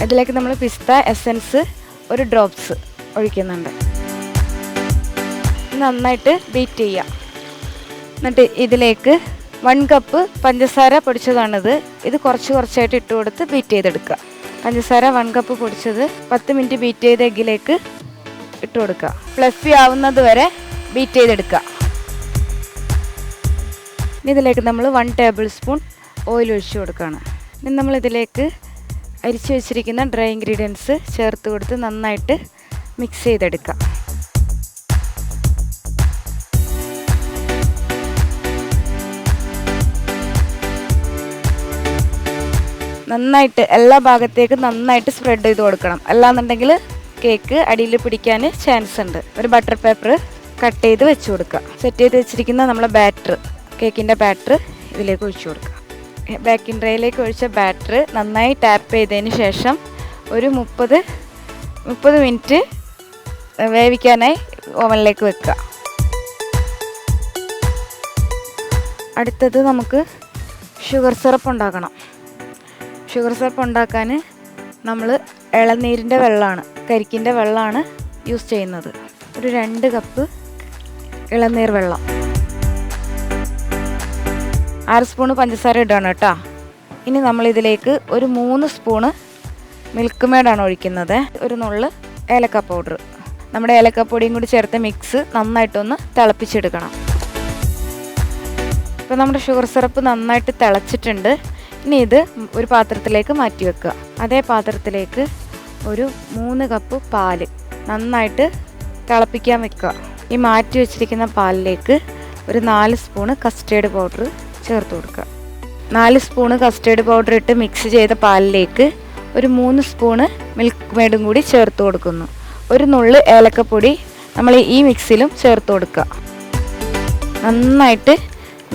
G: ഇതിലേക്ക് നമ്മൾ പിസ്ത എസൻസ് 1 ഡ്രോപ്സ് ഒഴിക്കുന്നുണ്ട്. നന്നായിട്ട് ബീറ്റ് ചെയ്യുക. എന്നിട്ട് ഇതിലേക്ക് 1 കപ്പ് പഞ്ചസാര പൊടിച്ചതാണിത്. ഇത് കുറച്ചായിട്ട് ഇട്ട് കൊടുത്ത് ബീറ്റ് ചെയ്തെടുക്കുക. പഞ്ചസാര 1 കപ്പ് പൊടിച്ചത് 10 മിനിറ്റ് ബീറ്റ് ചെയ്ത എഗ്ഗിലേക്ക് ഇട്ട് കൊടുക്കുക. ഫ്ലഫി ആവുന്നത് വരെ ബീറ്റ് ചെയ്തെടുക്കുക. ഇതിലേക്ക് നമ്മൾ 1 ടേബിൾ സ്പൂൺ ഓയിൽ ഒഴിച്ചു കൊടുക്കുകയാണ്. ഇനി നമ്മളിതിലേക്ക് അരിച്ചു വെച്ചിരിക്കുന്ന ഡ്രൈ ഇൻഗ്രീഡിയൻസ് ചേർത്ത് കൊടുത്ത് നന്നായിട്ട് മിക്സ് ചെയ്തെടുക്കുക. നന്നായിട്ട് എല്ലാ ഭാഗത്തേക്കും നന്നായിട്ട് സ്പ്രെഡ് ചെയ്ത് കൊടുക്കണം. അല്ലാന്നുണ്ടെങ്കിൽ കേക്ക് അടിയിൽ പിടിക്കാൻ ചാൻസ് ഉണ്ട്. ഒരു ബട്ടർ പേപ്പർ കട്ട് ചെയ്ത് വെച്ച് കൊടുക്കുക. സെറ്റ് ചെയ്ത് വെച്ചിരിക്കുന്ന നമ്മളെ ബാറ്റർ, കേക്കിൻ്റെ ബാറ്റർ ഇതിലേക്ക് ഒഴിച്ചു കൊടുക്കുക. ബേക്കിംഗ് ട്രേയിലേക്ക് ഒഴിച്ച ബാറ്റർ നന്നായി ടാപ്പ് ചെയ്തതിന് ശേഷം ഒരു 30 മിനിറ്റ് വേവിക്കാനായി ഓവനിലേക്ക് വെക്കുക. അടുത്തത് നമുക്ക് ഷുഗർ സിറപ്പ് ഉണ്ടാക്കണം. ഷുഗർ സിറപ്പ് ഉണ്ടാക്കാൻ നമ്മൾ ഇളനീരിൻ്റെ വെള്ളമാണ്, കരിക്കിൻ്റെ വെള്ളമാണ് യൂസ് ചെയ്യുന്നത്. ഒരു 2 കപ്പ് ഇളനീർ വെള്ളം, 6 സ്പൂണ് പഞ്ചസാര ഇടണം കേട്ടോ. ഇനി നമ്മളിതിലേക്ക് ഒരു 3 സ്പൂണ് മിൽക്ക് മേഡാണ് ഒഴിക്കുന്നത്. ഒരു നുള്ള് ഏലക്ക പൗഡർ, നമ്മുടെ ഏലക്കപ്പൊടിയും കൂടി ചേർത്ത് മിക്സ് നന്നായിട്ടൊന്ന് തിളപ്പിച്ചെടുക്കണം. ഇപ്പോൾ നമ്മുടെ ഷുഗർ സിറപ്പ് നന്നായിട്ട് തിളച്ചിട്ടുണ്ട്. ഇനി ഇത് ഒരു പാത്രത്തിലേക്ക് മാറ്റി വെക്കുക. അതേ പാത്രത്തിലേക്ക് ഒരു 3 കപ്പ് പാല് നന്നായിട്ട് തിളപ്പിക്കാൻ വെക്കുക. ഈ മാറ്റി വെച്ചിരിക്കുന്ന പാലിലേക്ക് ഒരു 4 സ്പൂണ് കസ്റ്റേർഡ് പൗഡർ ചേർത്ത് കൊടുക്കുക. 4 സ്പൂണ് കസ്റ്റേർഡ് പൗഡർ ഇട്ട് മിക്സ് ചെയ്ത പാലിലേക്ക് ഒരു 3 സ്പൂണ് മിൽക്ക് മെയ്ഡും കൂടി ചേർത്ത് കൊടുക്കുന്നു. ഒരു നുള്ള് ഏലക്കപ്പൊടി നമ്മൾ ഈ മിക്സിലും ചേർത്ത് കൊടുക്കുക. നന്നായിട്ട്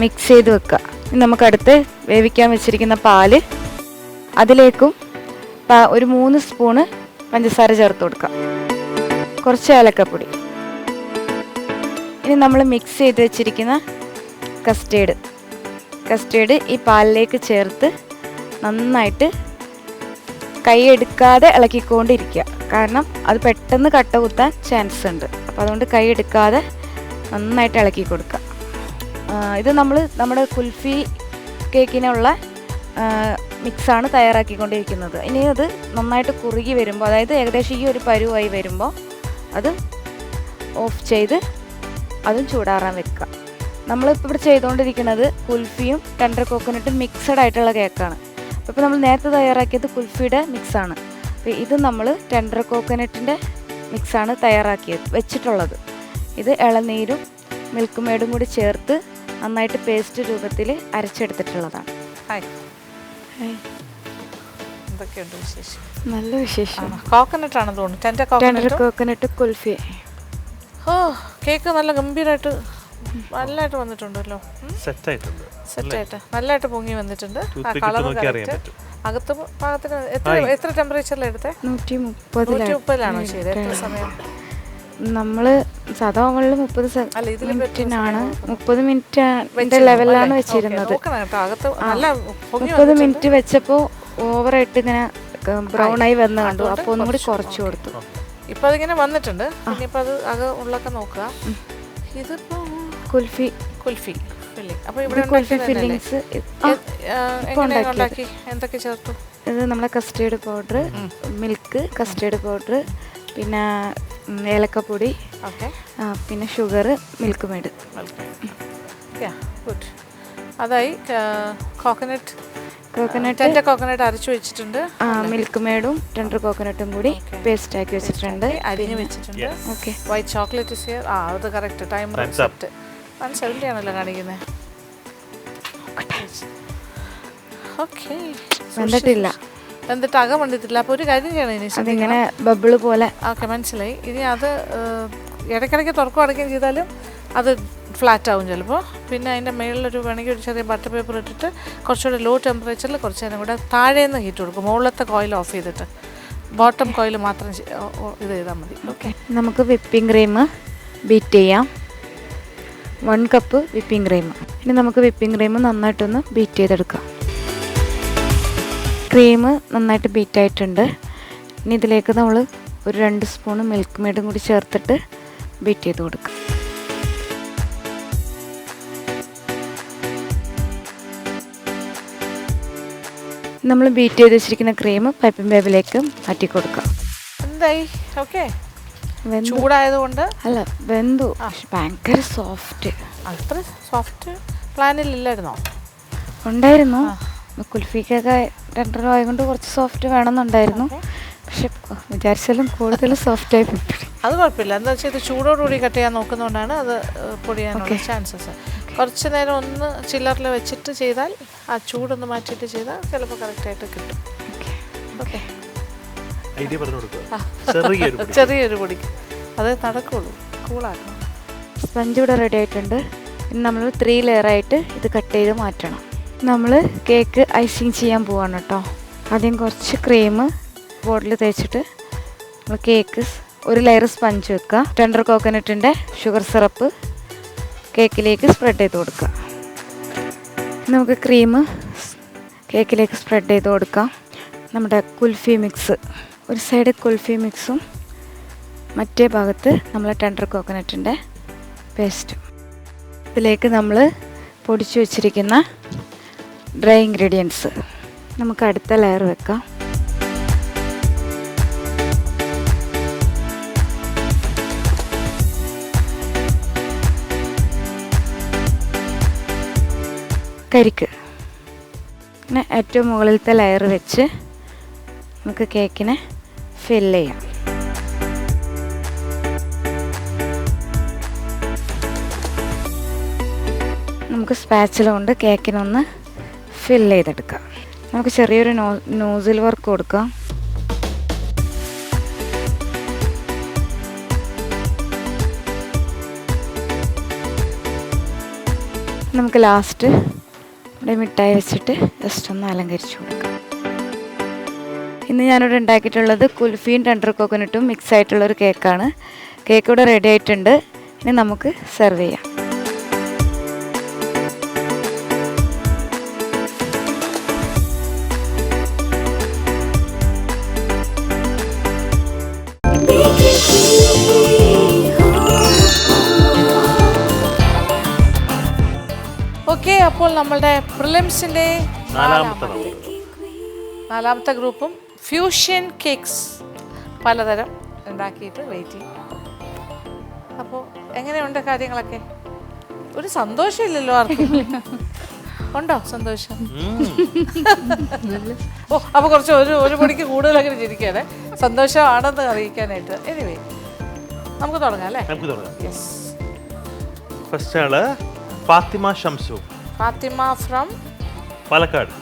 G: മിക്സ് ചെയ്ത് വെക്കുക. നമുക്കടുത്ത് വേവിക്കാൻ വെച്ചിരിക്കുന്ന പാല്, അതിലേക്കും ഒരു 3 സ്പൂണ് പഞ്ചസാര ചേർത്ത് കൊടുക്കുക, കുറച്ച് ഏലക്കപ്പൊടി. ഇനി നമ്മൾ മിക്സ് ചെയ്ത് വെച്ചിരിക്കുന്ന കസ്റ്റേർഡ് ഈ പാലിലേക്ക് ചേർത്ത് നന്നായിട്ട് കൈ എടുക്കാതെ ഇളക്കിക്കൊണ്ടിരിക്കുക. കാരണം അത് പെട്ടെന്ന് കട്ട കുത്താൻ ചാൻസ് ഉണ്ട്. അപ്പോൾ അതുകൊണ്ട് കൈ എടുക്കാതെ നന്നായിട്ട് ഇളക്കി കൊടുക്കുക. ഇത് നമ്മുടെ കുൽഫി കേക്കിനുള്ള മിക്സാണ് തയ്യാറാക്കിക്കൊണ്ടിരിക്കുന്നത്. ഇനി അത് നന്നായിട്ട് കുറുകി വരുമ്പോൾ, അതായത് ഏകദേശം ഈ ഒരു പരുവായി വരുമ്പോൾ അത് ഓഫ് ചെയ്ത് അതും ചൂടാറാൻ വെക്കുക. നമ്മളിപ്പോൾ ഇവിടെ ചെയ്തുകൊണ്ടിരിക്കുന്നത് കുൽഫിയും ടെൻഡർ കോക്കനട്ടും മിക്സഡ് ആയിട്ടുള്ള കേക്കാണ്. അപ്പോൾ നമ്മൾ നേരത്തെ തയ്യാറാക്കിയത് കുൽഫിയുടെ മിക്സാണ്. അപ്പോൾ ഇത് നമ്മൾ ടെൻഡർ കോക്കനട്ടിൻ്റെ മിക്സാണ് വെച്ചിട്ടുള്ളത്. ഇത് ഇളനീരും മിൽക്ക് മേഡും കൂടി ചേർത്ത് നന്നായിട്ട് പേസ്റ്റ് രൂപത്തിൽ അരച്ചെടുത്തിട്ടുള്ളതാണ്.
B: എന്തൊക്കെയുണ്ട് വിശേഷം?
G: നല്ല വിശേഷം.
B: കോക്കനട്ട് ആണെന്ന് തോന്നുന്നു.
G: Tender coconut kulfi.
B: ഓ, കേക്ക് നല്ല ഗംഭീരമായിട്ട് നല്ലതായിട്ട് വന്നിട്ടുണ്ടല്ലോ. സെറ്റായിട്ട് നല്ലതായിട്ട് പൊങ്ങി വന്നിട്ടുണ്ട്. അകത്ത് പാകത്തിന് എത്ര ടെമ്പറേച്ചറിലാണ് എടുത്തേ? 130-ലാണോ ചെയ്തത്? എത്ര സമയം?
G: നമ്മൾ സാധാ ഓവനിൽ 30 മിനിറ്റിനാണ്, 30 മിനിറ്റ് ലെവലിലാണ് വെച്ചിരുന്നത്. 30 മിനിറ്റ് വെച്ചപ്പോൾ ഓവറായിട്ട് ഇങ്ങനെ ബ്രൗൺ ആയി വന്ന് കണ്ടു. അപ്പോൾ ഒന്നും കൂടി കുറച്ച് കൊടുത്തു.
B: ഇപ്പം അതിങ്ങനെ വന്നിട്ടുണ്ട്. ഇനിയിപ്പോൾ അത് ഉള്ളൊക്കെ നോക്കുക. ഇതിപ്പോ കുൽഫി ഫില്ലിംഗ്. അപ്പോൾ ഇവിടെ
G: കുൽഫി ഫില്ലിങ്സ്
B: ഉണ്ടാക്കി എന്തൊക്കെ ചേർത്തു?
G: ഇത് നമ്മളെ custard powder, milk, custard powder, പിന്നെ ഏലക്കപ്പൊടി, പിന്നെ ഷുഗർ, മിൽക്ക് മെയ്ഡ്.
B: ഗുഡ്. അതായി ടെൻഡർ കോക്കനട്ട് അരച്ചു വെച്ചിട്ടുണ്ട്.
G: മിൽക്ക് മെയ്ഡും ടെൻഡർ കോക്കനട്ടും കൂടി പേസ്റ്റ് ആക്കി വെച്ചിട്ടുണ്ട്,
B: അരിഞ്ഞ് വെച്ചിട്ടുണ്ട്.
G: Okay.
B: White chocolate is here. അത് കറക്റ്റ്. ടൈമർ സെറ്റ് 170 ആണല്ലോ കാണിക്കുന്നത്. ഓക്കെ,
G: വെന്തിട്ടില്ല.
B: എന്നിട്ട് അകം വന്നിട്ടില്ല. അപ്പോൾ ഒരു കാര്യം ചെയ്യണം ഇനി.
G: അതിങ്ങനെ ബബിള് പോലെ.
B: ഓക്കെ, മനസ്സിലായി. ഇനി അത് ഇടയ്ക്കിടയ്ക്ക് തുറക്കും അടയ്ക്കുകയും ചെയ്താലും അത് ഫ്ലാറ്റ് ആവും ചിലപ്പോൾ. പിന്നെ അതിൻ്റെ മേളിലൊരു വേണമെങ്കിൽ ഒരു ചെറിയ ബട്ടർ പേപ്പർ ഇട്ടിട്ട് കുറച്ചുകൂടെ ലോ ടെമ്പറേച്ചറിൽ കുറച്ച് നേരം കൂടെ താഴേന്ന് ഹീറ്റ് കൊടുക്കും. മുകളിലത്തെ കോയിൽ ഓഫ് ചെയ്തിട്ട് ബോട്ടം കോയിൽ മാത്രം ഇത് ചെയ്താൽ മതി. ഓക്കെ,
G: നമുക്ക് വിപ്പിംഗ് ക്രീം ബീറ്റ് ചെയ്യാം. 1 കപ്പ് വിപ്പിംഗ് ക്രീം. ഇനി നമുക്ക് വിപ്പിംഗ് ക്രീം നന്നായിട്ടൊന്ന് ബീറ്റ് ചെയ്തെടുക്കാം. ക്രീം നന്നായിട്ട് ബീറ്റ് ആയിട്ടുണ്ട്. ഇനി ഇതിലേക്ക് നമ്മൾ ഒരു 2 സ്പൂൺ മിൽക്ക് മെയ്ഡും കൂടി ചേർത്തിട്ട് ബീറ്റ് ചെയ്ത് കൊടുക്കാം. നമ്മൾ ബീറ്റ് ചെയ്ത് വെച്ചിരിക്കുന്ന ക്രീം പൈപ്പിംഗ് ബാഗിലേക്ക് മാറ്റി കൊടുക്കാം.
B: എന്തായി? ഓക്കെ, ചൂടായതുകൊണ്ട്
G: അല്ല, വെന്തു. ഭയങ്കര സോഫ്റ്റ്.
B: അത്ര സോഫ്റ്റ് പ്ലാനിലില്ലായിരുന്നോ?
G: ഉണ്ടായിരുന്നു. കുൽഫിക്കൊക്കെ 2 രൂപ ആയതുകൊണ്ട് കുറച്ച് സോഫ്റ്റ് വേണമെന്നുണ്ടായിരുന്നു. പക്ഷെ വിചാരിച്ചാലും കൂടുതൽ സോഫ്റ്റായി പോയി.
B: അത് കുഴപ്പമില്ല. എന്താ വെച്ചാൽ ഇത് ചൂടോടുകൂടി കട്ട് ചെയ്യാൻ നോക്കുന്നതുകൊണ്ടാണ് അത് പൊടിയാനുള്ള ചാൻസസ്. കുറച്ച് നേരം ഒന്ന് ചില്ലറിൽ വെച്ചിട്ട് ചെയ്താൽ, ആ ചൂടൊന്ന് മാറ്റിയിട്ട് ചെയ്താൽ ചിലപ്പോൾ കറക്റ്റായിട്ട് കിട്ടും. ഓക്കെ,
C: ഐഡിയ പറഞ്ഞു കൊടുക്കുക.
B: ചെറിയൊരു പൊടി അത് നടക്കുള്ളൂ. കൂളാക്കണം.
G: സ്പഞ്ച് ഇവിടെ റെഡി ആയിട്ടുണ്ട്. ഇനി നമ്മൾ 3 ലെയറായിട്ട് ഇത് കട്ട് ചെയ്ത് മാറ്റണം. നമ്മൾ കേക്ക് ഐസിങ് ചെയ്യാൻ പോവാണ് കേട്ടോ. ആദ്യം കുറച്ച് ക്രീം ബോട്ടിൽ തേച്ചിട്ട് നമ്മൾ കേക്ക് ഒരു ലെയർ സ്പഞ്ച് വെക്കുക. ടെൻഡർ കോക്കനട്ടിൻ്റെ ഷുഗർ സിറപ്പ് കേക്കിലേക്ക് സ്പ്രെഡ് ചെയ്ത് കൊടുക്കുക. നമുക്ക് ക്രീം കേക്കിലേക്ക് സ്പ്രെഡ് ചെയ്ത് കൊടുക്കാം. നമ്മുടെ കുൽഫി മിക്സ്, ഒരു സൈഡ് കുൽഫി മിക്സും മറ്റേ ഭാഗത്ത് നമ്മൾ ടെൻഡർ കോക്കനട്ടിൻ്റെ പേസ്റ്റും. ഇതിലേക്ക് നമ്മൾ പൊടിച്ചു വച്ചിരിക്കുന്ന ഡ്രൈ ഇൻഗ്രീഡിയൻസ് നമുക്ക് അടുത്ത ലെയർ വെക്കാം. കരിക്ക് പിന്നെ ഏറ്റവും മുകളിലത്തെ ലെയർ വെച്ച് നമുക്ക് കേക്കിനെ ഫില്ല് ചെയ്യാം. നമുക്ക് സ്പാച്ചില കൊണ്ട് കേക്കിനൊന്ന് ഫില്ല് ചെയ്തെടുക്കാം. നമുക്ക് ചെറിയൊരു നോസിൽ വർക്ക് കൊടുക്കാം. നമുക്ക് ലാസ്റ്റ് ഇവിടെ മിഠായി വെച്ചിട്ട് ജസ്റ്റ് ഒന്ന് അലങ്കരിച്ച് കൊടുക്കാം. ഇന്ന് ഞാനിവിടെ ഉണ്ടാക്കിയിട്ടുള്ളത് കുൽഫിയും ടെൻഡർ കോക്കനട്ടും മിക്സ് ആയിട്ടുള്ളൊരു കേക്കാണ്. കേക്ക് ഇവിടെ റെഡി ആയിട്ടുണ്ട്. ഇനി നമുക്ക് സെർവ് ചെയ്യാം.
B: ഓക്കെ, അപ്പോൾ നമ്മളുടെ പ്രിലിംസിൻ്റെ നാലാമത്തെ ഗ്രൂപ്പും ഫ്യൂഷൻ കേക്ക്സ് പലതരം ഉണ്ടാക്കിയിട്ട് വെയിറ്റ് ചെയ്യും. അപ്പോൾ എങ്ങനെയുണ്ട് കാര്യങ്ങളൊക്കെ? ഒരു സന്തോഷമില്ലല്ലോ ആർക്കും. ഉണ്ടോ സന്തോഷം? ഓ, അപ്പോൾ കുറച്ച് ഒരു പൊടിക്ക് കൂടുതൽ അങ്ങനെ ചിരിക്കുകയാണ്, സന്തോഷമാണെന്ന് അറിയിക്കാനായിട്ട്. എനിവേ, നമുക്ക് തുടങ്ങാം അല്ലേ?
C: നമുക്ക് തുടങ്ങാം.
B: യെസ്.
C: ഫസ്റ്റ് ആള് Fathima Shamsu.
B: Fathima from
C: Palakkad.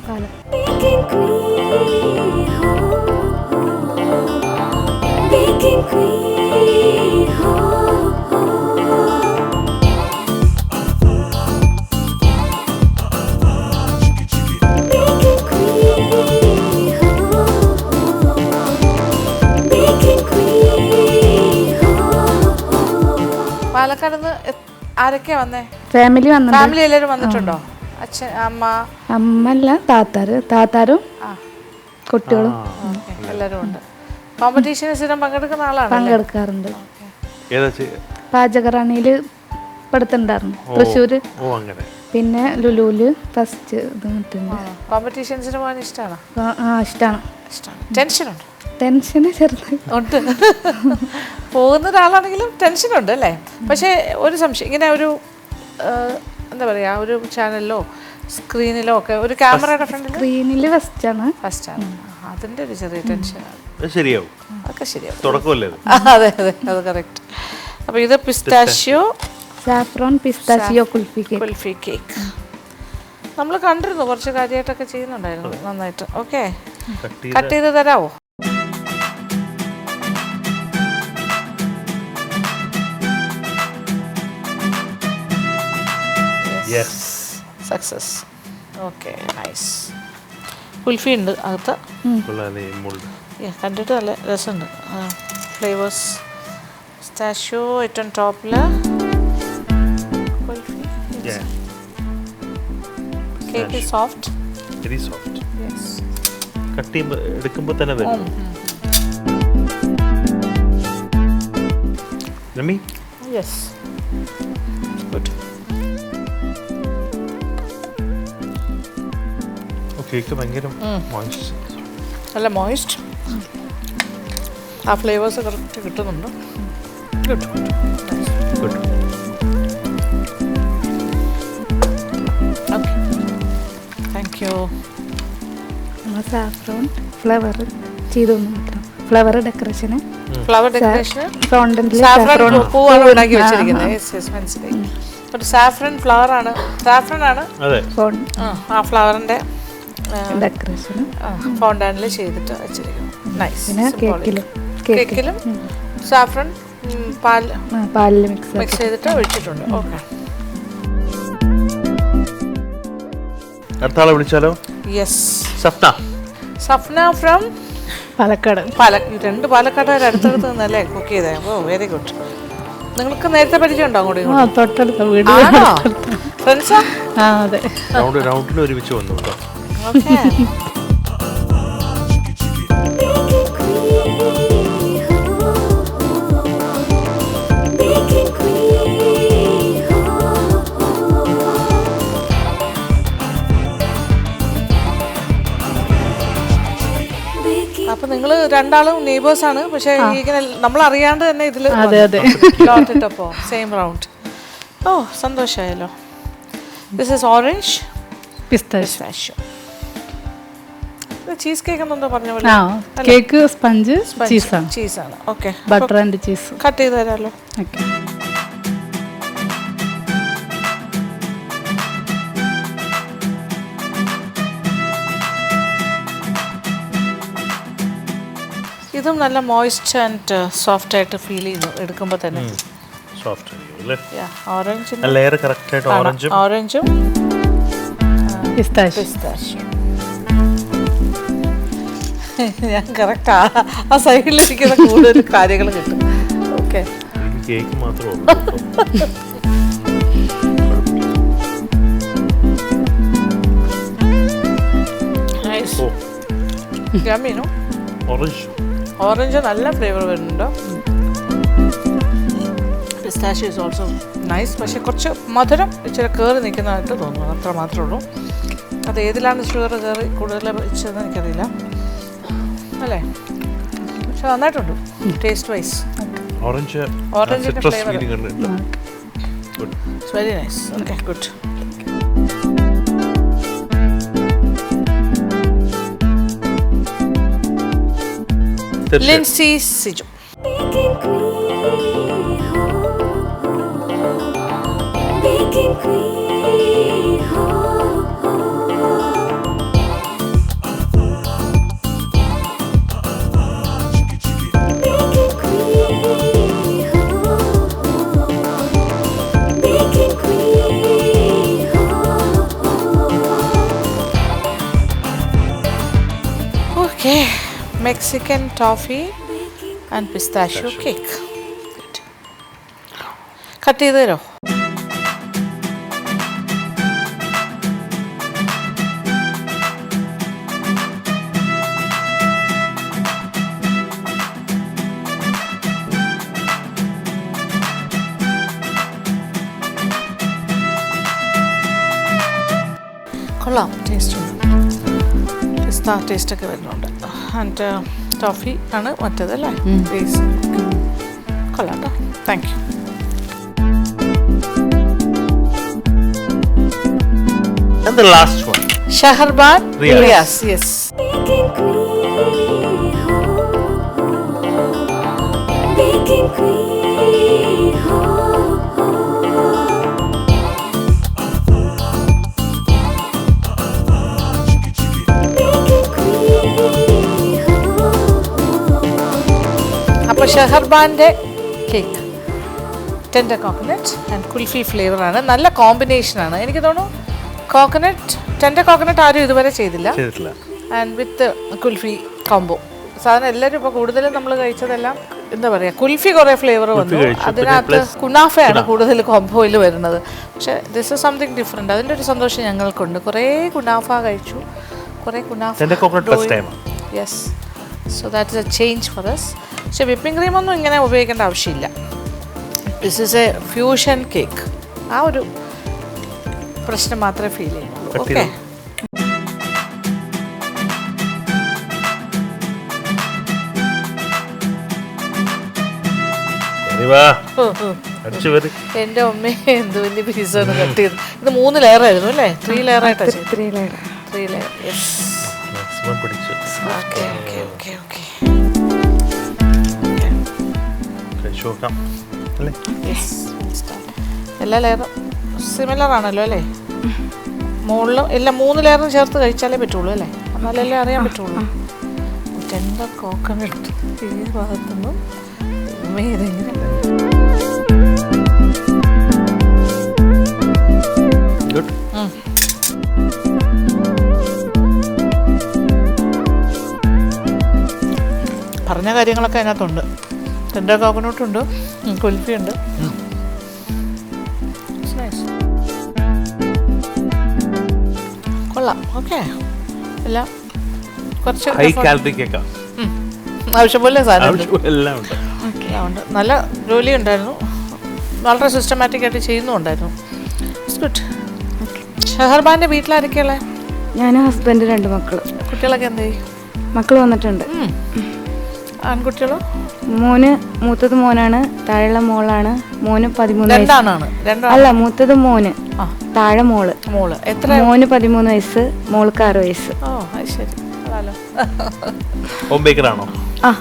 A: Baking queen, ho, ho. Baking queen, ho, ho. Baking queen, ho, ho.
B: Palakkad നിന്ന് ആരൊക്കെയാ വന്നേ?
D: ഫാമിലി
B: ഫാമിലി എല്ലാവരും വന്നിട്ടുണ്ടോ? അച്ഛൻ, അമ്മ?
D: അമ്മല്ല, താത്താരും കുട്ടികളും
B: എല്ലാവരും ഉണ്ട്. കോമ്പറ്റീഷന് സ്ഥിരം പങ്കെടുക്കുന്ന ആളാണ്?
D: പങ്കെടുക്കാറുണ്ട്.
C: ഏതാ?
D: പാചകറാണിയിൽ പഠിത്തണ്ടായിരുന്നു തൃശ്ശൂര്.
C: ഓ, അങ്ങനെ.
D: പിന്നെ ലുലുവില് ഫസ്റ്റ് ഇത് കിട്ടുന്നു.
B: കോമ്പറ്റീഷൻസിന് പോകാൻ ഇഷ്ടമാണോ?
D: ഇഷ്ടമാണ്.
B: ടെൻഷനുണ്ട്?
D: ടെൻഷന് ചെറുതായി
B: ഉണ്ട്. പോകുന്ന ഒരാളാണെങ്കിലും ടെൻഷനുണ്ട് അല്ലേ? പക്ഷേ ഒരു സംശയം, ഇങ്ങനെ ഒരു എന്താ പറയുക, ഒരു ചാനലിലോ സ്ക്രീനിലോ ഒക്കെ ഒരു ക്യാമറയുടെ ഫ്രണ്ടിൽ
D: സ്ക്രീനിൽ ഫസ്റ്റാണ്.
B: അതിൻ്റെ ഒരു ചെറിയ ടെൻഷനാണ്.
C: ശരിയാവും,
B: അതൊക്കെ ശരിയാവും.
C: തുടക്കമല്ലേ?
B: അതെ അതെ, അത് കറക്റ്റ്. അപ്പോൾ ഇത് pistachio
D: saffron pistachio kulfi cake.
B: Kulfi cake നമ്മൾ കണ്ടിരുന്നു കുറച്ച് കാര്യമായിട്ടൊക്കെ ചെയ്യുന്നുണ്ടായിരുന്നു നന്നായിട്ട്. ഓക്കെ,
C: കട്ട്
B: കട്ട് ചെയ്ത് തരാമോ? സക്സസ്. Okay, nice. കുൽഫി ഉണ്ട് അകത്ത്. കണ്ടിട്ട് നല്ല രസമുണ്ട്. ഫ്ലേവേഴ്സ് പിസ്താഷ്യോ ഏറ്റവും ടോപ്പിൽ, kulfi. Cake soft,
C: very soft. Cut ചെയ്യുമ്പോൾ എടുക്കുമ്പോൾ തന്നെ വരും. Rami,
B: yes, good.
C: കേക്ക് ഭയങ്കര മോയ്സ്റ്റ്,
B: നല്ല മോയിസ്റ്റ്. ആ ഫ്ലേവേഴ്സ് കറക്റ്റ് കിട്ടുന്നുണ്ട്. Good
C: good.
B: Okay, thank you.
D: നമ്മൾ സാഫ്രോൺ ഫ്ലവർ ചെയ്തു മാത്രം. ഫ്ലവർ ഡെക്കറേഷന്
B: ഫ്ലവർ ഡെക്കറേഷൻ
D: ഫ്രോണ്ടിൽ
B: സാഫ്രൺ പൂവാണ് ഉണ്ടാക്കി വെച്ചിരിക്കുന്നത്. യെസ് യെസ്, മനസ്സിലായി. ഒരു സാഫ്രൺ ഫ്ലവർ ആണ്, സാഫ്രൺ ആണ് ആ ഫ്ലവറിന്റെ
D: ഡെക്കറേഷന്
B: ഫോണ്ടാനിൽ ചെയ്തിട്ട് വെച്ചിരിക്കുന്നു. നൈസ്.
D: പിന്നെ
B: കേക്കിലും സാഫ്രൺ
D: പാലിൽ
B: മിക്സ് ചെയ്തിട്ട് ഒഴിച്ചിട്ടുണ്ട്. ഓക്കെ,
C: അടുത്ത ആളെ വിളിച്ചാലോ?
B: യെസ്,
C: സഫ്ന.
B: സഫ്ന ഫ്രം
E: പാലക്കാട്.
B: രണ്ട് പാലക്കാട്ടുകാർ അടുത്തടുത്ത് നിന്നല്ലേ കുക്ക് ചെയ്തേ? ഓ, വെരി ഗുഡ്. നിങ്ങൾക്ക് നേരത്തെ പരിചയം ഉണ്ടോ അങ്ങോട്ടും ഇങ്ങോട്ടും?
E: തൊട്ടടുത്ത വീട്.
B: ഫ്രണ്ട്സാ?
E: അതെ.
C: റൗണ്ടിന് ഒരുമിച്ച് വന്നു കേട്ടോ.
B: ഓക്കെ. അപ്പൊ നിങ്ങള് രണ്ടാളും നെയ്ബേഴ്സ് ആണ്, പക്ഷെ ഇങ്ങനെ നമ്മൾ അറിയാണ്ട് തന്നെ ഇതിൽ ലോട്ടിട്ടപ്പോ സെയിം റൗണ്ട്. ഓ, സന്തോഷമായല്ലോ. This is orange pistachio. Cheese cake എന്നെന്തോ പറഞ്ഞ പോലെ.
E: കേക്ക് സ്പഞ്ച് ചീസാണ്.
B: ചീസാണ്. Okay,
E: butter and cheese.
B: Cut ചെയ്ത് തരാമല്ലോ.
E: ഓക്കെ.
B: ഇതും നല്ല മോയ്സ്റ്റ് ആൻഡ് സോഫ്റ്റ് ആയിട്ട് ഫീൽ ചെയ്യുന്നു എടുക്കുമ്പോൾ തന്നെ.
C: സോഫ്റ്റ് അല്ലേ?
B: ഓറഞ്ച്
C: ലെയർ കറക്റ്റ് ആയിട്ട്
B: ഓറഞ്ചും
E: പിസ്താഷ്യോ.
B: ഞാൻ കറക്റ്റ് ആ സൈഡിലിരിക്കുന്ന കൂടുതൽ കാര്യങ്ങൾ കിട്ടും. ഓക്കെ,
C: കേക്ക് മാത്രമേ ഓറഞ്ച് നല്ല ഫ്ലേവർ വരുന്നുണ്ട്. Pistachio is also nice. പക്ഷെ കുറച്ച് മധുരം ഇച്ചിരി കയറി നിൽക്കുന്നതായിട്ട് തോന്നുന്നു, അത്ര മാത്രമേ ഉള്ളൂ. അത് ഏതിലാണ് ഷുഗർ കയറി കൂടുതൽ വെച്ചതെന്ന് എനിക്കറിയില്ല അല്ലേ, പക്ഷെ നന്നായിട്ടുണ്ട് ടേസ്റ്റ് വൈസ്. ഓറഞ്ചിൻ്റെ flavour it's very nice. Okay, good. Lincy Siju. Okay, Mexican toffee and pistachio cake. Good. Cut ചെയ്ത് തരോ? കൊള്ളാം, ടേസ്റ്റ് ഉണ്ട്. പിസ്ത ടേസ്റ്റ് ഒക്കെ വരുന്നുണ്ട്. ആൻഡ് ടോഫി ആണ് മറ്റേത് അല്ലേ? ബേസ് കൊള്ളാം കേട്ടോ. Thank you. And the last one.
B: Shaharban Riyas. Yes. അപ്പോൾ ഷെഹർബാൻ്റെ cake tender coconut and kulfi ഫ്ലേവറാണ്. നല്ല കോമ്പിനേഷനാണ്. എനിക്ക് തോന്നുന്നു കോക്കനട്ട് ടെൻഡർ കോക്കനട്ട് ആരും ഇതുവരെ ചെയ്തില്ല. And with kulfi combo. സാധാരണ എല്ലാവരും ഇപ്പോൾ കൂടുതലും നമ്മൾ കഴിച്ചതെല്ലാം എന്താ പറയുക, കുൽഫി കുറേ ഫ്ലേവർ വന്നു, അതിനകത്ത് കുനാഫയാണ് കൂടുതൽ കോംബോയിൽ വരുന്നത്. പക്ഷേ ദിസ് ഇസ് സംതിങ് ഡിഫറെൻറ്റ്. അതിൻ്റെ ഒരു സന്തോഷം ഞങ്ങൾക്കുണ്ട്. കുറേ കുനാഫ കഴിച്ചു, കുറേ kunafa. Yes, so that is A change for us. പക്ഷേ വിപ്പിംഗ് ക്രീമൊന്നും ഇങ്ങനെ ഉപയോഗിക്കേണ്ട ആവശ്യമില്ല. This is A fusion cake. ആ ഒരു പ്രശ്നം മാത്രമേ ഫീൽ ചെയ്യുന്നുള്ളൂ. ഓക്കെ, എന്റെ അമ്മ എന്ത് വലിയ പീസാണ് കട്ട് ചെയ്ത്. ഇത് 3 ലെയർ ആയിരുന്നു അല്ലേ? 3 ലെയർ ആയിട്ടാണ്. 3 ലെയർ. എല്ലാ ലെയറും സിമിലർ ആണല്ലോ അല്ലേ? മുകളിലും എല്ലാം 3 ലെയറും ചേർത്ത് കഴിച്ചാലേ പറ്റുള്ളൂ അല്ലേ? എന്നാലല്ലേ അറിയാൻ പറ്റുള്ളൂ. ടെൻഡർ കോക്കനട്ട് ഈ ഭാഗത്തുനിന്നും ഇതെങ്ങനെ പറഞ്ഞ കാര്യങ്ങളൊക്കെ അതിനകത്തുണ്ട്. ടെൻഡർ കോക്കനട്ടുണ്ട്, കുൽഫി ഉണ്ട്. കൊള്ളാം. ഓക്കെ, എല്ലാം കുറച്ച് ആവശ്യം പോലെ സാധനം എല്ലാം ഉണ്ട്. നല്ല ജോലി ഉണ്ടായിരുന്നു, വളരെ സിസ്റ്റമാറ്റിക് ആയിട്ട് ചെയ്യുന്നുണ്ടായിരുന്നു. It's good. ഷെഹർബാൻ്റെ വീട്ടിലാരൊക്കെയുള്ള?
G: ഞാൻ, ഹസ്ബൻഡ്, 2 മക്കൾ.
B: കുട്ടികളൊക്കെ എന്ത് ചെയ്യും?
G: മക്കൾ വന്നിട്ടുണ്ട്.
B: ആൺകുട്ടികളോ?
G: മൂത്തത് മോനാണ്, താഴെയുള്ള മോളാണ്. മോന് 13
B: വയസ്സ്.
G: അല്ല, മൂത്തത് മോന്, താഴെ മോള്.
B: എത്ര?
G: മോന് 13 വയസ്സ്, മോൾക്ക് 6 വയസ്സ്.
B: ഓ, ശരി.
H: ഹോം ബേക്കർ ആണോ?
G: ആ.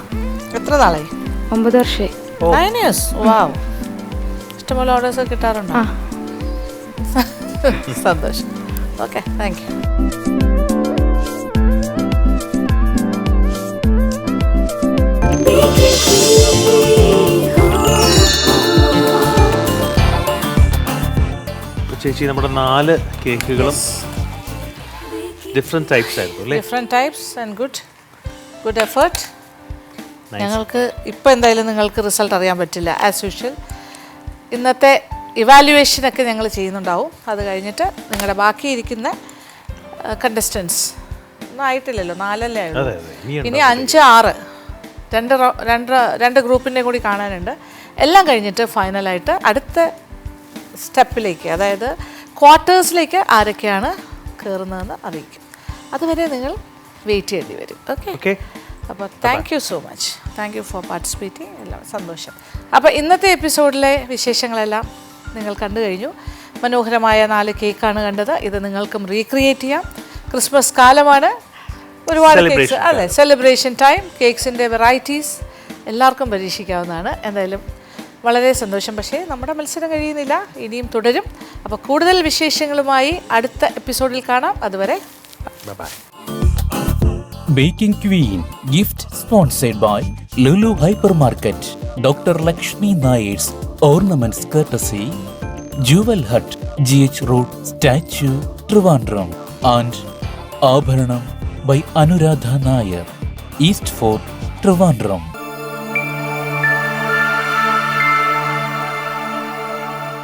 B: എത്ര നാളായി?
G: 9 വർഷമായി.
B: 9 years. വാവ്. ഇഷ്ടംപോലെ ഓർഡേഴ്സ് കിട്ടാറുണ്ടോ? സന്തോഷം. Okay, thank you.
H: ചേച്ചി, നമ്മുടെ 4 കേക്കുകളും ഡിഫറെന്റ് ടൈപ്സ് ആയിരുന്നു അല്ലേ?
B: Different types and good effort. ഞങ്ങൾക്ക് ഇപ്പോൾ എന്തായാലും നിങ്ങൾക്ക് റിസൾട്ട് അറിയാൻ പറ്റില്ല. ആസ് യൂഷ്വൽ ഇന്നത്തെ ഇവാലുവേഷനൊക്കെ ഞങ്ങൾ ചെയ്യുന്നുണ്ടാവും. അത് കഴിഞ്ഞിട്ട് നിങ്ങളുടെ ബാക്കിയിരിക്കുന്ന കണ്ടസ്റ്റൻസ് ഒന്നും ആയിട്ടില്ലല്ലോ, 4 അല്ലേ ആയുള്ളൂ. ഇനി 5, 6 രണ്ട് ഗ്രൂപ്പിൻ്റെ കൂടി കാണാനുണ്ട്. എല്ലാം കഴിഞ്ഞിട്ട് ഫൈനലായിട്ട് അടുത്ത സ്റ്റെപ്പിലേക്ക്, അതായത് ക്വാർട്ടേഴ്സിലേക്ക് ആരൊക്കെയാണ് കയറുന്നതെന്ന് അറിയിക്കും. അതുവരെ നിങ്ങൾ വെയിറ്റ് ചെയ്യേണ്ടി വരും. ഓക്കെ, അപ്പോൾ thank you so much. Thank you for participating. എല്ലാം സന്തോഷം. അപ്പോൾ ഇന്നത്തെ എപ്പിസോഡിലെ വിശേഷങ്ങളെല്ലാം നിങ്ങൾ കണ്ടു കഴിഞ്ഞു. മനോഹരമായ 4 കേക്കാണ് കണ്ടത്. ഇത് നിങ്ങൾക്കും റീക്രിയേറ്റ് ചെയ്യാം. ക്രിസ്മസ് കാലമാണ്, ഒരുപാട് കേക്ക്സ് അല്ലേ, സെലിബ്രേഷൻ ടൈം. കേക്ക്സിൻ്റെ വെറൈറ്റീസ് എല്ലാവർക്കും പരീക്ഷിക്കാവുന്നതാണ്. എന്തായാലും വളരെ സന്തോഷം. പക്ഷേ നമ്മുടെ മത്സരം കഴിയുന്നില്ല, ഇനിയും തുടരും. അപ്പോൾ കൂടുതൽ വിശേഷങ്ങളുമായി അടുത്ത എപ്പിസോഡിൽ കാണാം. അതുവരെ by.
I: Baking Queen gift sponsored by Lulu Hypermarket, Dr. Lakshmi Nair's Ornaments courtesy, Jewel Hut, GH Road, Statue, Trivandrum, and Abharanam by Anuradha Nair, East Fort, Trivandrum.